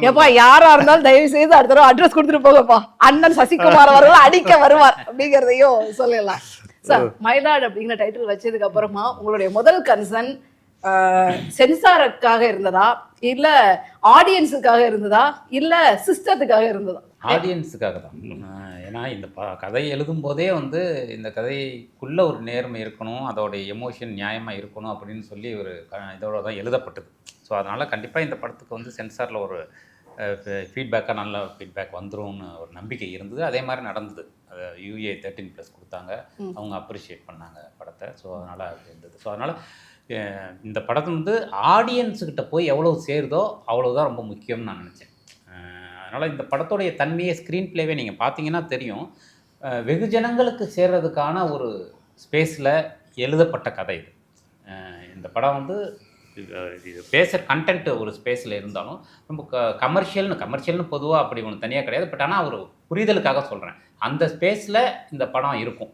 ஏப்பா யாரா இருந்தாலும் தயவு செய்து அடுத்த தடவை அட்ரஸ் கொடுத்துட்டு போகப்பா, அண்ணன் சசிகுமார் அவர்கள் அடிக்க வருவார் அப்படிங்கிறதையும் சொல்லலாம். சார், மயிலாடு அப்படிங்கிற டைட்டில் வச்சதுக்கு அப்புறமா உங்களுடைய முதல் கன்சர்ன் சென்சாருக்காக இருந்ததா, இல்ல ஆடியன்ஸுக்காக இருந்ததா, இல்ல சிஸ்டத்துக்காக இருந்ததா? ஆடியன்ஸுக்காக தான். ஏன்னா இந்த கதை எழுதும் போதே வந்து இந்த கதைக்குள்ள ஒரு நேர்மை இருக்கணும், அதோடைய எமோஷன் நியாயமாக இருக்கணும் அப்படின்னு சொல்லி ஒரு இதோட தான் எழுதப்பட்டது. ஸோ அதனால் கண்டிப்பாக இந்த படத்துக்கு வந்து சென்சாரில் ஒரு ஃபீட்பேக்காக நல்ல ஃபீட்பேக் வந்துரும்னு ஒரு நம்பிக்கை இருந்தது. அதே மாதிரி நடந்தது. அதை UA 13+ கொடுத்தாங்க, அவங்க அப்ரிஷியேட் பண்ணாங்க படத்தை. ஸோ அதனால் அது இருந்தது. ஸோ அதனால் இந்த படத்தை வந்து ஆடியன்ஸுக்கிட்ட போய் எவ்வளோ சேருதோ அவ்வளோதான் ரொம்ப முக்கியம்னு நான் நினச்சேன். அதனால் இந்த படத்துடைய தன்மையை ஸ்க்ரீன் பிளேவே நீங்கள் பார்த்தீங்கன்னா தெரியும். வெகுஜனங்களுக்கு சேர்றதுக்கான ஒரு ஸ்பேஸில் எழுதப்பட்ட கதை இது. இந்த படம் வந்து இது பேசுகிற கண்டென்ட் ஒரு ஸ்பேஸில் இருந்தாலும் ரொம்ப கமர்ஷியல்னு பொதுவாக அப்படி ஒன்று தனியாக கிடையாது. பட் ஆனால் ஒரு புரிதலுக்காக சொல்கிறேன், அந்த ஸ்பேஸில் இந்த படம் இருக்கும்.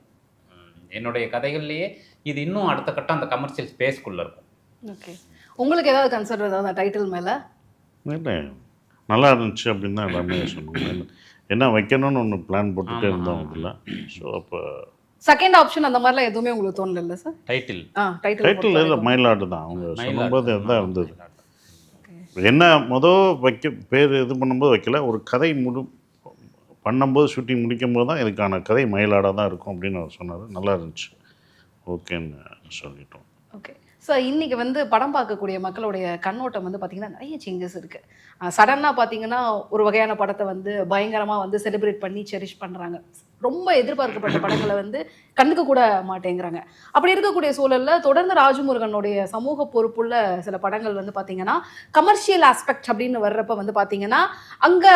என்னுடைய கதைகள்லேயே இது இன்னும் அடுத்த கட்டம் அந்த கமர்ஷியல் ஸ்பேஸ்க்குள்ளே இருக்கும். ஓகே, உங்களுக்கு ஏதாவது கன்சர்ன் ஏதாவது டைட்டில் மேலே? இல்லை, நல்லா இருந்துச்சு அப்படின்னு தான் எல்லாமே சொன்னாங்க. என்ன வைக்கணும்னு ஒன்று பிளான் போட்டுகிட்டே இருந்தோம் அதில். ஸோ அப்போ செகண்ட் ஆப்ஷன் அந்த மாதிரிலாம் எதுவுமே உங்களுக்கு தோணல சார்? டைட்டில் டைட்டில் இல்லை, மயிலாடு தான் அவங்க சொல்லும்போது அதுதான் இருந்தது. என்ன வைக்க பேர் இது பண்ணும்போது வைக்கல, ஒரு கதை பண்ணும்போது ஷூட்டிங் முடிக்கும் போது தான் இதுக்கான கதை மயிலாடாக தான் இருக்கும் அப்படின்னு அவர் சொன்னார். நல்லா இருந்துச்சு, ஓகேன்னு சொல்லிட்டோம். ஓகே சார், இன்றைக்கி வந்து படம் பார்க்கக்கூடிய மக்களுடைய கண்ணோட்டம் வந்து பார்த்திங்கன்னா நிறைய சேஞ்சஸ் இருக்குது. சடனாக பார்த்திங்கன்னா ஒரு வகையான படத்தை வந்து பயங்கரமாக வந்து செலிப்ரேட் பண்ணி செரிஷ் பண்ணுறாங்க. ரொம்ப எதிர்பார்க்கப்பட்ட படங்களை வந்து கண்டுக்க கூட மாட்டேங்கிறாங்க. அப்படி இருக்கக்கூடிய சூழலில் தொடர்ந்து ராஜமுருகனுடைய சமூக பொறுப்புள்ள சில படங்கள் வந்து பார்த்திங்கன்னா கமர்ஷியல் ஆஸ்பெக்ட் அப்படின்னு வர்றப்ப வந்து பார்த்திங்கன்னா அங்கே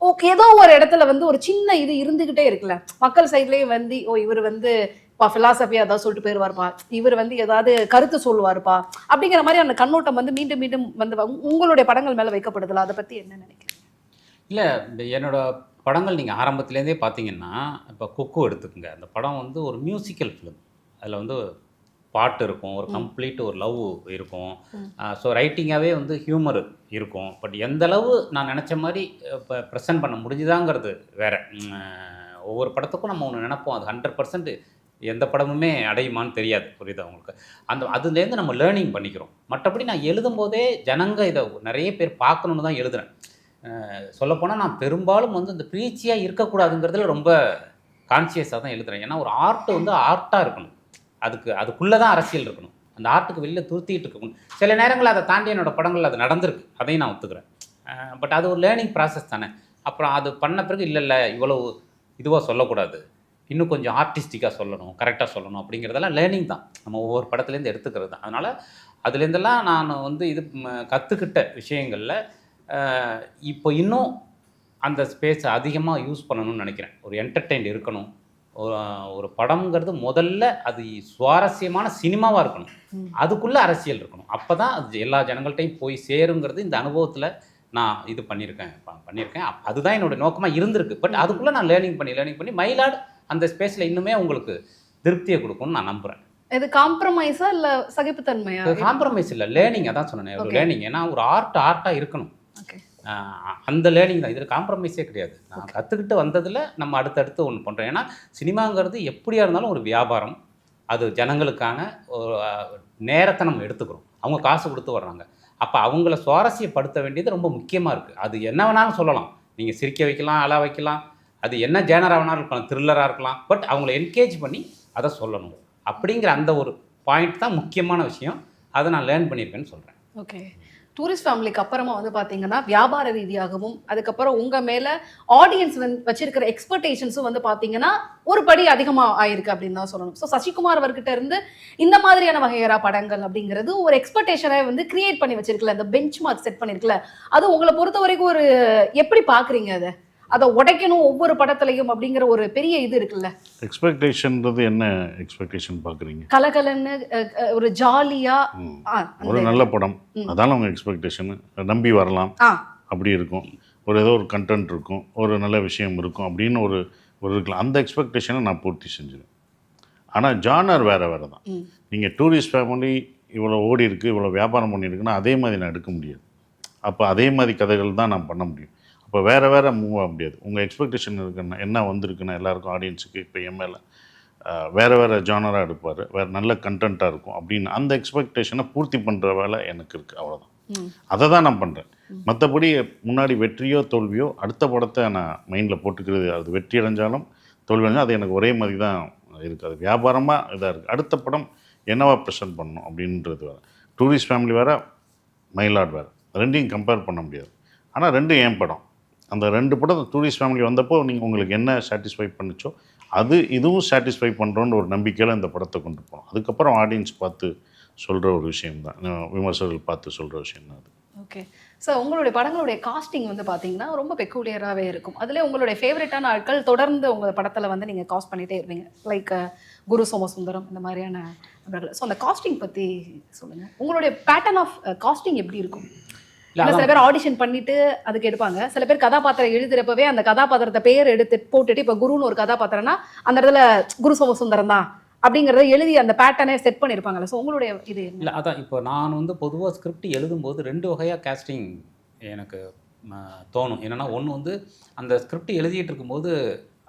ஓகே ஏதோ ஒரு இடத்துல வந்து ஒரு சின்ன இது இருந்துக்கிட்டே இருக்குல்ல, மக்கள் சைட்லேயே வந்து இவர் வந்து ஃபிலாசபியாக ஏதாவது சொல்லிட்டு போயிடுவார்ப்பா, இவர் வந்து ஏதாவது கருத்து சொல்லுவார்ப்பா அப்படிங்கிற மாதிரி அந்த கண்ணோட்டம் வந்து மீண்டும் மீண்டும் வந்து உங்களுடைய படங்கள் மேலே வைக்கப்படுதில்ல, அதை பற்றி என்ன நினைக்கிறீங்க? இல்லை, என்னோட படங்கள் நீங்கள் ஆரம்பத்துலேருந்தே பார்த்தீங்கன்னா, இப்போ குக்கு எடுத்துக்கோங்க. அந்த படம் வந்து ஒரு மியூசிக்கல் ஃபிலிம். அதில் வந்து பாட்டு இருக்கும், ஒரு கம்ப்ளீட் ஒரு லவ் இருக்கும். ஸோ ரைட்டிங்காகவே வந்து ஹியூமர் இருக்கும். பட் எந்த அளவு நான் நினச்ச மாதிரி இப்போ ப்ரெசென்ட் பண்ண முடிஞ்சுதாங்கிறது வேறு. ஒவ்வொரு படத்துக்கும் நம்ம ஒன்று நினைப்போம், அது 100% எந்த படமுமே அடையுமான்னு தெரியாது. புரியுது அவங்களுக்கு? அதுலேருந்து நம்ம லேர்னிங் பண்ணிக்கிறோம். மற்றபடி நான் எழுதும்போதே ஜனங்க இதை நிறைய பேர் பார்க்கணுன்னு தான் எழுதுகிறேன். சொல்லப்போனால் நான் பெரும்பாலும் வந்து இந்த ப்ரீச்சியாக இருக்கக்கூடாதுங்கிறதுல ரொம்ப கான்சியஸாக தான் எழுதுகிறேன். ஏன்னா ஒரு ஆர்ட் வந்து ஆர்ட்டாக இருக்கணும், அதுக்குள்ளே தான் அரசியல் இருக்கணும். அந்த ஆர்ட்டுக்கு வெளியில் துருத்திட்டு இருக்கணும். சில நேரங்களில் அதை தாண்டி என்னோடய படங்கள் அது நடந்திருக்கு, அதையும் நான் ஒத்துக்கிறேன். பட் அது ஒரு லேர்னிங் ப்ராசஸ் தானே. அப்புறம் அது பண்ண பிறகு இல்லை இவ்வளோ இதுவாக சொல்லக்கூடாது, இன்னும் கொஞ்சம் ஆர்டிஸ்டிக்காக சொல்லணும், கரெக்டாக சொல்லணும் அப்படிங்கிறதெல்லாம் லேர்னிங் தான். நம்ம ஒவ்வொரு படத்துலேருந்து எடுத்துக்கிறது தான். அதனால் அதுலேருந்தெல்லாம் நான் வந்து இது கற்றுக்கிட்ட விஷயங்களில் இப்போ இன்னும் அந்த ஸ்பேஸை அதிகமாக யூஸ் பண்ணணும்னு நினைக்கிறேன். ஒரு என்டர்டெயின் இருக்கணும். ஒரு படம்ங்கிறது முதல்ல அது சுவாரஸ்யமான சினிமாவாக இருக்கணும், அதுக்குள்ளே அரசியல் இருக்கணும். அப்போ தான் அது எல்லா ஜனங்கள்கிட்டையும் போய் சேருங்கிறது இந்த அனுபவத்தில் நான் இது பண்ணியிருக்கேன். அதுதான் என்னோடய நோக்கமாக இருந்திருக்கு. பட் அதுக்குள்ளே நான் லேர்னிங் பண்ணி மயிலாடு அந்த ஸ்பேஸில் இன்னுமே உங்களுக்கு திருப்தியை கொடுக்கும்னு நான் நம்புகிறேன். இது காம்ப்ரமைஸா இல்லை சகிப்புத்தன்மையா? காம்ப்ரமைஸ் இல்லை, லேர்னிங். அதான் சொன்னேன், ஒரு லேர்னிங். ஏன்னா ஒரு ஆர்ட்டாக இருக்கணும். அந்த லேர்னிங் தான். இதில் காம்ப்ரமைஸே கிடையாது. நான் கற்றுக்கிட்டு வந்ததில் நம்ம அடுத்தடுத்து ஒன்று பண்ணுறோம். ஏன்னா சினிமாங்கிறது எப்படியா இருந்தாலும் ஒரு வியாபாரம். அது ஜனங்களுக்கான ஒரு நேரத்தை நம்ம எடுத்துக்கிறோம். அவங்க காசு கொடுத்து வர்றாங்க. அப்போ அவங்கள சுவாரஸ்யப்படுத்த வேண்டியது ரொம்ப முக்கியமாக இருக்குது. அது என்ன வேணாலும் சொல்லலாம், நீங்கள் சிரிக்க வைக்கலாம், அழ வைக்கலாம், அது என்ன ஜேனராக வேணாலும் இருக்கலாம், த்ரில்லராக இருக்கலாம். பட் அவங்கள என்கேஜ் பண்ணி அதை சொல்லணும் அப்படிங்கிற அந்த ஒரு பாயிண்ட் தான் முக்கியமான விஷயம். அதை நான் லேர்ன் பண்ணியிருக்கேன்னு சொல்கிறேன். ஓகே, டூரிஸ்ட் ஃபேமிலிக்கு அப்புறமா வந்து பார்த்தீங்கன்னா வியாபார ரீதியாகவும் அதுக்கப்புறம் உங்கள் மேலே ஆடியன்ஸ் வச்சிருக்கிற எக்ஸ்பெக்டேஷன்ஸும் வந்து பார்த்தீங்கன்னா ஒரு படி அதிகமாக ஆயிருக்கு அப்படின்னு தான் சொல்லணும். ஸோ சசிகுமார் அவர்கிட்ட இருந்து இந்த மாதிரியான வகையறா படங்கள் அப்படிங்கிறது ஒரு எக்ஸ்பெக்டேஷனை வந்து கிரியேட் பண்ணி வச்சிருக்கல, அந்த பெஞ்ச் மார்க் செட் பண்ணியிருக்கல, அது உங்களை பொறுத்த வரைக்கும் ஒரு எப்படி பார்க்குறீங்க? அதை உடைக்கணும் ஒவ்வொரு படத்துலையும் அப்படிங்கிற ஒரு பெரிய இது இருக்குல்ல. எக்ஸ்பெக்டேஷன்றது என்ன எக்ஸ்பெக்டேஷன் பார்க்குறீங்க? கலகலன்னு ஒரு ஜாலியா ஒரு நல்ல படம், அதான உங்கள் எக்ஸ்பெக்டேஷன். நம்பி வரலாம் அப்படி இருக்கும். ஏதோ ஒரு கண்டென்ட் இருக்கும், ஒரு நல்ல விஷயம் இருக்கும் அப்படின்னு ஒரு இருக்கலாம். அந்த எக்ஸ்பெக்டேஷனை நான் பூர்த்தி செஞ்சுருவேன். ஆனால் ஜானர் வேறு தான். நீங்கள் டூரிஸ்ட் ஃபேமிலி இவ்வளோ ஓடி இருக்குது, இவ்வளோ வியாபாரம் பண்ணியிருக்குன்னா அதே மாதிரி நான் எடுக்க முடியாது. அப்போ அதே மாதிரி கதைகள் தான் நான் பண்ண முடியும். இப்போ வேறு மூவ் ஆக முடியாது. உங்கள் எக்ஸ்பெக்டேஷன் இருக்குன்னா என்ன வந்திருக்குன்னா எல்லாருக்கும் ஆடியன்ஸுக்கு இப்போ எம்எல்ஏ வேறு ஜானராக எடுப்பார், வேறு நல்ல கண்டென்ட்டாக இருக்கும் அப்படின்னு அந்த எக்ஸ்பெக்டேஷனை பூர்த்தி பண்ணுற வேலை எனக்கு இருக்குது. அவ்வளோதான். அதை தான் நான் பண்ணுறேன். மற்றபடி முன்னாடி வெற்றியோ தோல்வியோ அடுத்த படத்தை நான் மைண்டில் போட்டுக்கிறது. அது வெற்றி அடைஞ்சாலும் தோல்வி அடைஞ்சாலும் அது எனக்கு ஒரே மாதிரி தான் இருக்குது. அது வியாபாரமாக இதாக இருக்குது. அடுத்த படம் என்னவா ப்ரெசென்ட் பண்ணணும் அப்படின்றது வேறு. டூரிஸ்ட் ஃபேமிலி வேறு, மயிலாடு வேறு, ரெண்டையும் கம்பேர் பண்ண முடியாது. ஆனால் ரெண்டும் என் படம். அந்த 2 படம் டூரிஸ்ட் ஃபேமிலி வந்தப்போ உங்களுக்கு என்ன சாட்டிஸ்ஃபை பண்ணிச்சோ இதுவும் சாட்டிஸ்ஃபை பண்ணுறோன்னு ஒரு நம்பிக்கையில் இந்த படத்தை கொண்டு போனோம். அதுக்கப்புறம் ஆடியன்ஸ் பார்த்து சொல்கிற ஒரு விஷயம் தான், விமர்சகர்கள் பார்த்து சொல்கிற விஷயம் தான் அது. ஓகே. ஸோ உங்களுடைய படங்களுடைய காஸ்டிங் வந்து பார்த்தீங்கன்னா ரொம்ப பெக்கூலியராகவே இருக்கும். அதில் உங்களுடைய ஃபேவரட்டான ஆட்கள் தொடர்ந்து உங்கள் படத்தில் வந்து நீங்கள் காஸ்ட் பண்ணிகிட்டே இருப்பீங்க. லைக் குரு சோமசுந்தரம் இந்த மாதிரியான நபர்கள். ஸோ அந்த காஸ்டிங் பற்றி சொல்லுங்கள். உங்களுடைய பேட்டர்ன் ஆஃப் காஸ்டிங் எப்படி இருக்கும்? இல்லை சில பேர் ஆடிஷன் பண்ணிட்டு அதுக்கு எடுப்பாங்க. சில பேர் கதாபாத்திரம் எழுதுறப்பவே அந்த கதாபாத்திரத்தை பேர் எடுத்து போட்டுட்டு இப்போ குருன்னு ஒரு கதாபாத்திரம்னா அந்த இடத்துல குரு சோமசுந்தரம் தான் அப்படிங்கிறத எழுதி அந்த பேட்டர்னே செட் பண்ணியிருப்பாங்கல்ல. ஸோ உங்களுடைய இது இல்லை அதான் இப்போ நான் வந்து பொதுவாக ஸ்கிரிப்ட் எழுதும்போது 2 வகையாக கேஸ்டிங் எனக்கு தோணும். என்னென்னா ஒன்று வந்து அந்த ஸ்கிரிப்ட் எழுதிட்டு இருக்கும்போது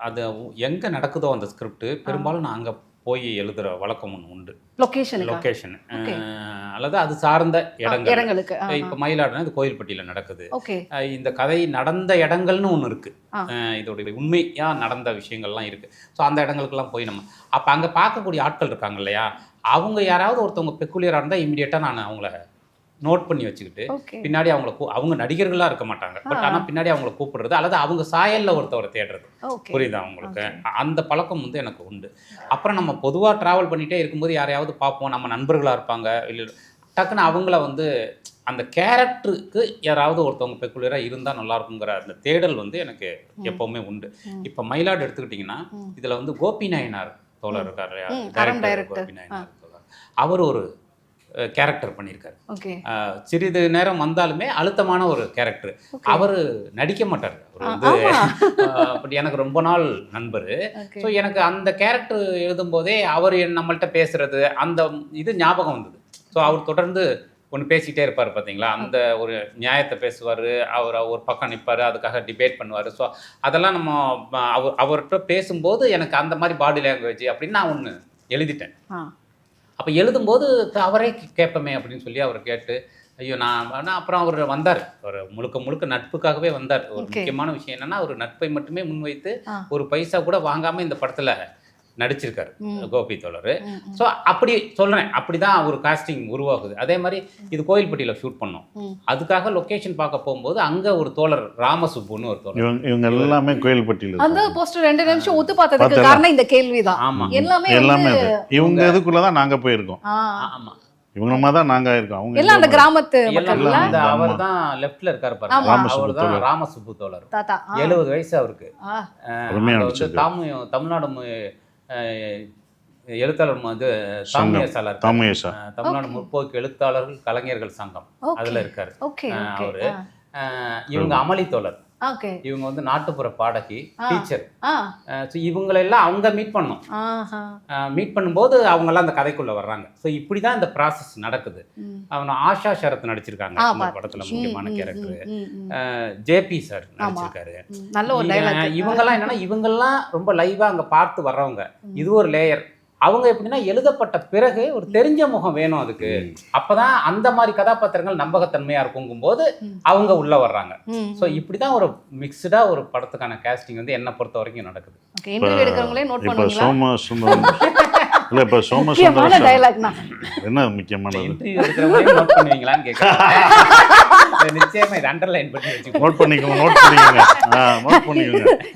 அது எங்கே நடக்குதோ அந்த ஸ்கிரிப்ட் பெரும்பாலும் நான் அங்கே போய் எழுதுகிற வழக்கம் ஒன்று உண்டு. லொக்கேஷன் அல்லது அது சார்ந்த இடங்களுக்கு. இப்போ மயிலாடுனா இது கோயில்பட்டியில் நடக்குது. இந்த கதை நடந்த இடங்கள்னு ஒன்று இருக்குது. இதோடைய உண்மையாக நடந்த விஷயங்கள்லாம் இருக்குது. ஸோ அந்த இடங்களுக்கெல்லாம் போய் நம்ம அப்போ அங்கே பார்க்கக்கூடிய ஆட்கள் இருக்காங்க இல்லையா, அவங்க யாராவது ஒருத்தவங்க பெக்குலியராக இருந்தால் இமீடியட்டாக நான் அவங்கள நோட் பண்ணி வச்சுக்கிட்டு பின்னாடி அவங்க நடிகர்களாக இருக்க மாட்டாங்க, பட் ஆனால் பின்னாடி அவங்கள கூப்பிடுறது அல்லது அவங்க சாயலில் ஒருத்தவரை தேடுறது. புரியுதா அவங்களுக்கு? அந்த பழக்கம் வந்து எனக்கு உண்டு. அப்புறம் நம்ம பொதுவாக ட்ராவல் பண்ணிகிட்டே இருக்கும்போது யாரையாவது பார்ப்போம், நம்ம நண்பர்களாக இருப்பாங்க, இல்லை டக்குன்னு அவங்கள வந்து அந்த கேரக்டருக்கு யாராவது ஒருத்தவங்க பெக்குலராக இருந்தால் நல்லா இருக்குங்கிற அந்த தேடல் வந்து எனக்கு எப்போவுமே உண்டு. இப்போ மயிலாடு எடுத்துக்கிட்டிங்கன்னா இதில் வந்து கோபி நாயனார் தோழர் இருக்கார் இல்லையா, கோபி நாயனார் தோழர், அவர் ஒரு கேரக்டர் பண்ணியிருக்காரு. சிறிது நேரம் வந்தாலுமே அழுத்தமான ஒரு கேரக்டர். அவர் நடிக்க மாட்டார். அவர் வந்து அப்படி எனக்கு ரொம்ப நாள் நண்பர். ஸோ எனக்கு அந்த கேரக்டர் எழுதும்போதே அவர் நம்மள்கிட்ட பேசுறது அந்த இது ஞாபகம் வந்தது. ஸோ அவர் தொடர்ந்து ஒன்று பேசிகிட்டே இருப்பார் பார்த்தீங்களா, அந்த ஒரு நியாயத்தை பேசுவார், அவர் ஒரு பக்கம் நிற்பார், அதுக்காக டிபேட் பண்ணுவார். ஸோ அதெல்லாம் நம்ம அவர்கிட்ட பேசும்போது எனக்கு அந்த மாதிரி பாடி லாங்குவேஜ் அப்படின்னு நான் ஒன்று எழுதிட்டேன். அப்போ எழுதும்போது அவரே கேட்பமே அப்படின்னு சொல்லி அவர் கேட்டு ஐயோ நான் அப்புறம் அவர் வந்தார். ஒரு முழுக்க நட்புக்காகவே வந்தார். ஒரு முக்கியமான விஷயம் என்னென்னா ஒரு நட்பை மட்டுமே முன்வைத்து ஒரு பைசா கூட வாங்காமல் இந்த படத்தில் நடிச்சிருக்காரு கோபி தோழர். ஸோ அப்படி சொல்கிறேன், அப்படி தான் ஒரு காஸ்டிங் உருவாகுது. அதே மாதிரி இது கோயில்பட்டியில் ஷூட் பண்ணோம். அதுக்காக லொக்கேஷன் பார்க்க போகும்போது அங்கே ஒரு தோழர் ராமசுப்புன்னு ஒரு தோழர், இவங்க எல்லாமே கோயில்பட்டியில் அந்த போஸ்டர் 2 நிமிஷம் ஒத்து பார்த்ததுக்கு காரணம் இந்த கேள்விதான். ஆமாம், எல்லாமே இவங்க இதுக்குள்ள தான் நாங்கள் போயிருக்கோம். ஆமாம், இவங்க தான் நாங்க இருக்கோம். அவங்க எல்லாம் அந்த கிராமத்து மக்கள்ல அவர் தான் லெஃப்ட்ல இருக்காரு பாருங்க, அவர் தான் ராமசுப்பு தோழர். 70 வயசு அவருக்கு. தமிழ்நாடு எழுத்தாளர் வந்து தமிழ்நாடு முற்போக்கு எழுத்தாளர்கள் கலைஞர்கள் சங்கம் அதுல இருக்காரு அவரு. இவங்க அமளி தோழர், இவங்க வந்து நாட்டுப்புற பாடகி, டீச்சர். இவங்களெல்லாம் அவங்க மீட் பண்ணோம். மீட் பண்ணும்போது அவங்கெல்லாம் அந்த கதைக்குள்ள வர்றாங்க. ஸோ இப்படிதான் இந்த ப்ராசஸ் நடக்குது. அவங்க ஆஷா சரத் நடிச்சிருக்காங்க இந்த படத்துல, முக்கியமான கேரக்டர். ஜேபி சார் நடிச்சிருக்காரு. இவங்கெல்லாம் என்னன்னா இவங்கெல்லாம் ரொம்ப லைவா அங்க பார்த்து வர்றவங்க. இது ஒரு லேயர். அவங்க எப்படின்னா எழுதப்பட்ட பிறகு ஒரு தெரிஞ்ச முகம் வேணும் அதுக்கு. அப்பதான் அந்த மாதிரி கதாபாத்திரங்கள் நம்பகத்தன்மையா இருக்குங்கும் போது அவங்க உள்ள வர்றாங்க. ஸோ இப்படிதான் ஒரு மிக்சடா ஒரு படத்துக்கான கேஸ்டிங் வந்து என்ன பொறுத்த வரைக்கும் நடக்குது. என்ன முக்கியமான நோட் பண்ணுவீங்களான்னு கேட்க நிச்சயமா இது அண்டர்லைன் பண்ணி வச்சு நோட் பண்ணிக்கோங்க.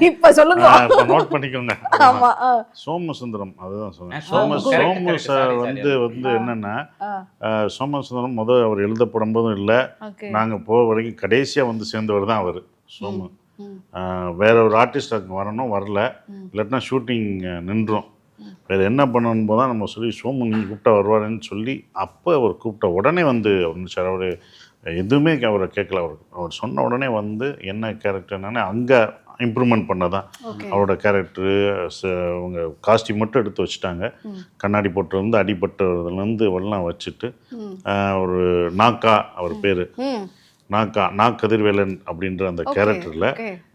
இப்ப சொல்லுங்க, நோட் பண்ணிக்கோங்க. சோமசுந்தரம், அதுதான் சொன்னேன். சோமு சார் வந்து என்னன்னா சோமசுந்தரம் அவர் எழுதப்படும் போதும் இல்லை, நாங்கள் போக வரைக்கும் கடைசியாக வந்து சேர்ந்தவர் தான் அவர் சோமு. வேற ஒரு ஆர்டிஸ்ட் அங்கே வரணும், வரல, இல்லாட்டினா ஷூட்டிங் நின்றோம். வேறு என்ன பண்ணணும் போது தான் நம்ம சொல்லி சோமு நீங்கள் கூப்பிட்டா வருவாருன்னு சொல்லி அப்போ அவர் கூப்பிட்ட உடனே வந்து சார் அவர் எதுவுமே அவரை கேட்கல. அவர் சொன்ன உடனே வந்து என்ன கேரக்டர் என்னன்னா அங்கே இம்ப்ரூவ்மெண்ட் பண்ணதான் அவரோட கேரக்டரு. அவங்க காஸ்டியூம் மட்டும் எடுத்து வச்சுட்டாங்க. கண்ணாடி போட்டுலேருந்து அடிபட்டதுலேருந்து எல்லாம் வச்சுட்டு ஒரு நாக்கா, அவர் பேர் நா கதிர்வேலன் அப்படின்ற அந்த கேரக்டரில்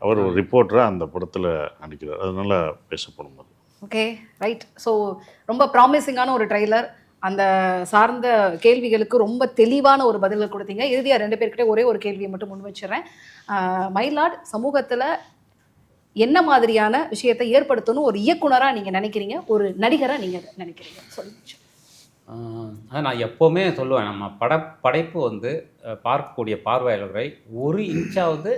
அவர் ஒரு ரிப்போர்ட்டராக அந்த படத்தில் நடிக்கிறார். அதனால பேசப்படும் போது ஓகே ரைட். ஸோ ரொம்ப ப்ராமிசிங்கான ஒரு ட்ரெய்லர். அந்த சார்ந்த கேள்விகளுக்கு ரொம்ப தெளிவான ஒரு பதில்கள் கொடுத்தீங்க. இறுதியாக 2 பேர்கிட்ட ஒரே ஒரு கேள்வியை மட்டும் முன் வச்சிடறேன். மயிலாட் சமூகத்தில் என்ன மாதிரியான விஷயத்தை ஏற்படுத்தணும் ஒரு இயக்குனராக நீங்கள் நினைக்கிறீங்க, ஒரு நடிகராக நீங்கள் நினைக்கிறீங்க, சொல்லுங்க. அதை நான் எப்போவுமே சொல்லுவேன், நம்ம படைப்பு வந்து பார்க்கக்கூடிய பார்வையாளர்களை 1 இன்ச்சாவது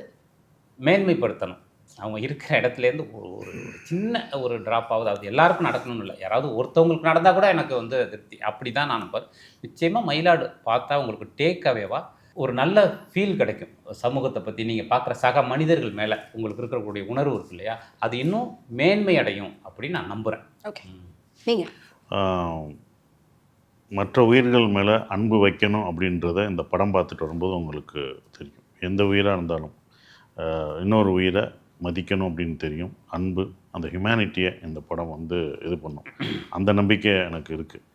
மேன்மைப்படுத்தணும். அவங்க இருக்கிற இடத்துலேருந்து ஒரு சின்ன ஒரு ட்ராப் ஆகுது, அது எல்லாருக்கும் நடக்கணும்னு இல்லை, யாராவது ஒருத்தவங்களுக்கு நடந்தால் கூட எனக்கு வந்து திருப்தி. அப்படி தான் நான் நிச்சயமாக மயிலாடு பார்த்தா உங்களுக்கு டேக் அவேவா ஒரு நல்ல ஃபீல் கிடைக்கும். சமூகத்தை பற்றி நீங்கள் பார்க்குற சக மனிதர்கள் மேலே உங்களுக்கு இருக்கக்கூடிய உணர்வு இருக்கு இல்லையா, அது இன்னும் மேன்மை அடையும் அப்படின்னு நான் நம்புகிறேன். ஓகே, நீங்கள் மற்ற உயிர்கள் மேலே அன்பு வைக்கணும் அப்படின்றத இந்த படம் பார்த்துட்டு வரும்போது உங்களுக்கு தெரியும். எந்த உயிராக இருந்தாலும் இன்னொரு உயிரை மதிக்கணும் அப்படின்னு தெரியும். அன்பு, அந்த ஹியூமனிட்டியை இந்த படம் வந்து இது பண்ணும். அந்த நம்பிக்கை எனக்கு இருக்குது.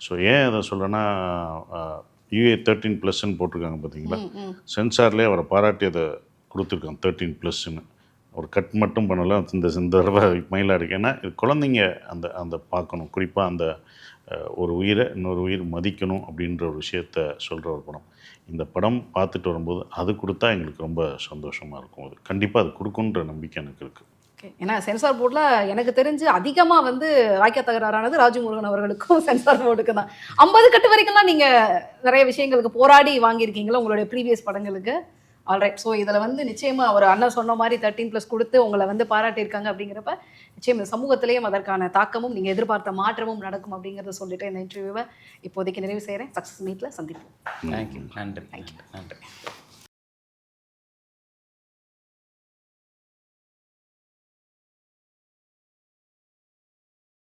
ஸோ ஏன் அதை சொல்கிறேன்னா, UA 13+ன்னு போட்டிருக்காங்க பார்த்தீங்களா, சென்சார்லேயே அவரை பாராட்டி அதை கொடுத்துருக்காங்க 13+ன்னு. ஒரு கட் மட்டும் பண்ணலை, இந்த தடவை மயிலாக இருக்குது. ஏன்னா இது குழந்தைங்க அந்த அந்த பார்க்கணும். குறிப்பாக அந்த ஒரு உயிரை இன்னொரு உயிர் மதிக்கணும் அப்படின்ற ஒரு விஷயத்த சொல்கிற ஒரு படம். இந்த படம் பார்த்துட்டு வரும்போது அது கொடுத்தா எங்களுக்கு ரொம்ப சந்தோஷமாக இருக்கும். அது கண்டிப்பாக அது கொடுக்குன்ற நம்பிக்கை எனக்கு இருக்குது. ஓகே, ஏன்னா சென்சார் போர்டில் எனக்கு தெரிஞ்சு அதிகமாக வந்து வாய்க்கா தகராறானது ராஜமுருகன் அவர்களுக்கும் சென்சார் போர்டுக்கு தான். 50 கட்டு வரைக்கும்லாம் நீங்கள் நிறைய விஷயங்களுக்கு போராடி வாங்கியிருக்கீங்களா உங்களுடைய ப்ரீவியஸ் படங்களுக்கு? ஆல்ரைட். ஸோ இதில் வந்து நிச்சயமாக ஒரு அண்ணன் சொன்ன மாதிரி 13+ கொடுத்து உங்களை வந்து பாராட்டியிருக்காங்க அப்படிங்கிறப்ப நிச்சயம் இந்த சமூகத்திலேயும் அதற்கான தாக்கமும் நீங்கள் எதிர்பார்த்த மாற்றமும் நடக்கும் அப்படிங்கிறத சொல்லிட்டு இந்த இன்டர்வியூவை இப்போதைக்கு நிறைவு செய்கிறேன். சக்ஸஸ் மீட்டில் சந்திப்போம். தேங்க்யூ. நன்றி. நன்றி.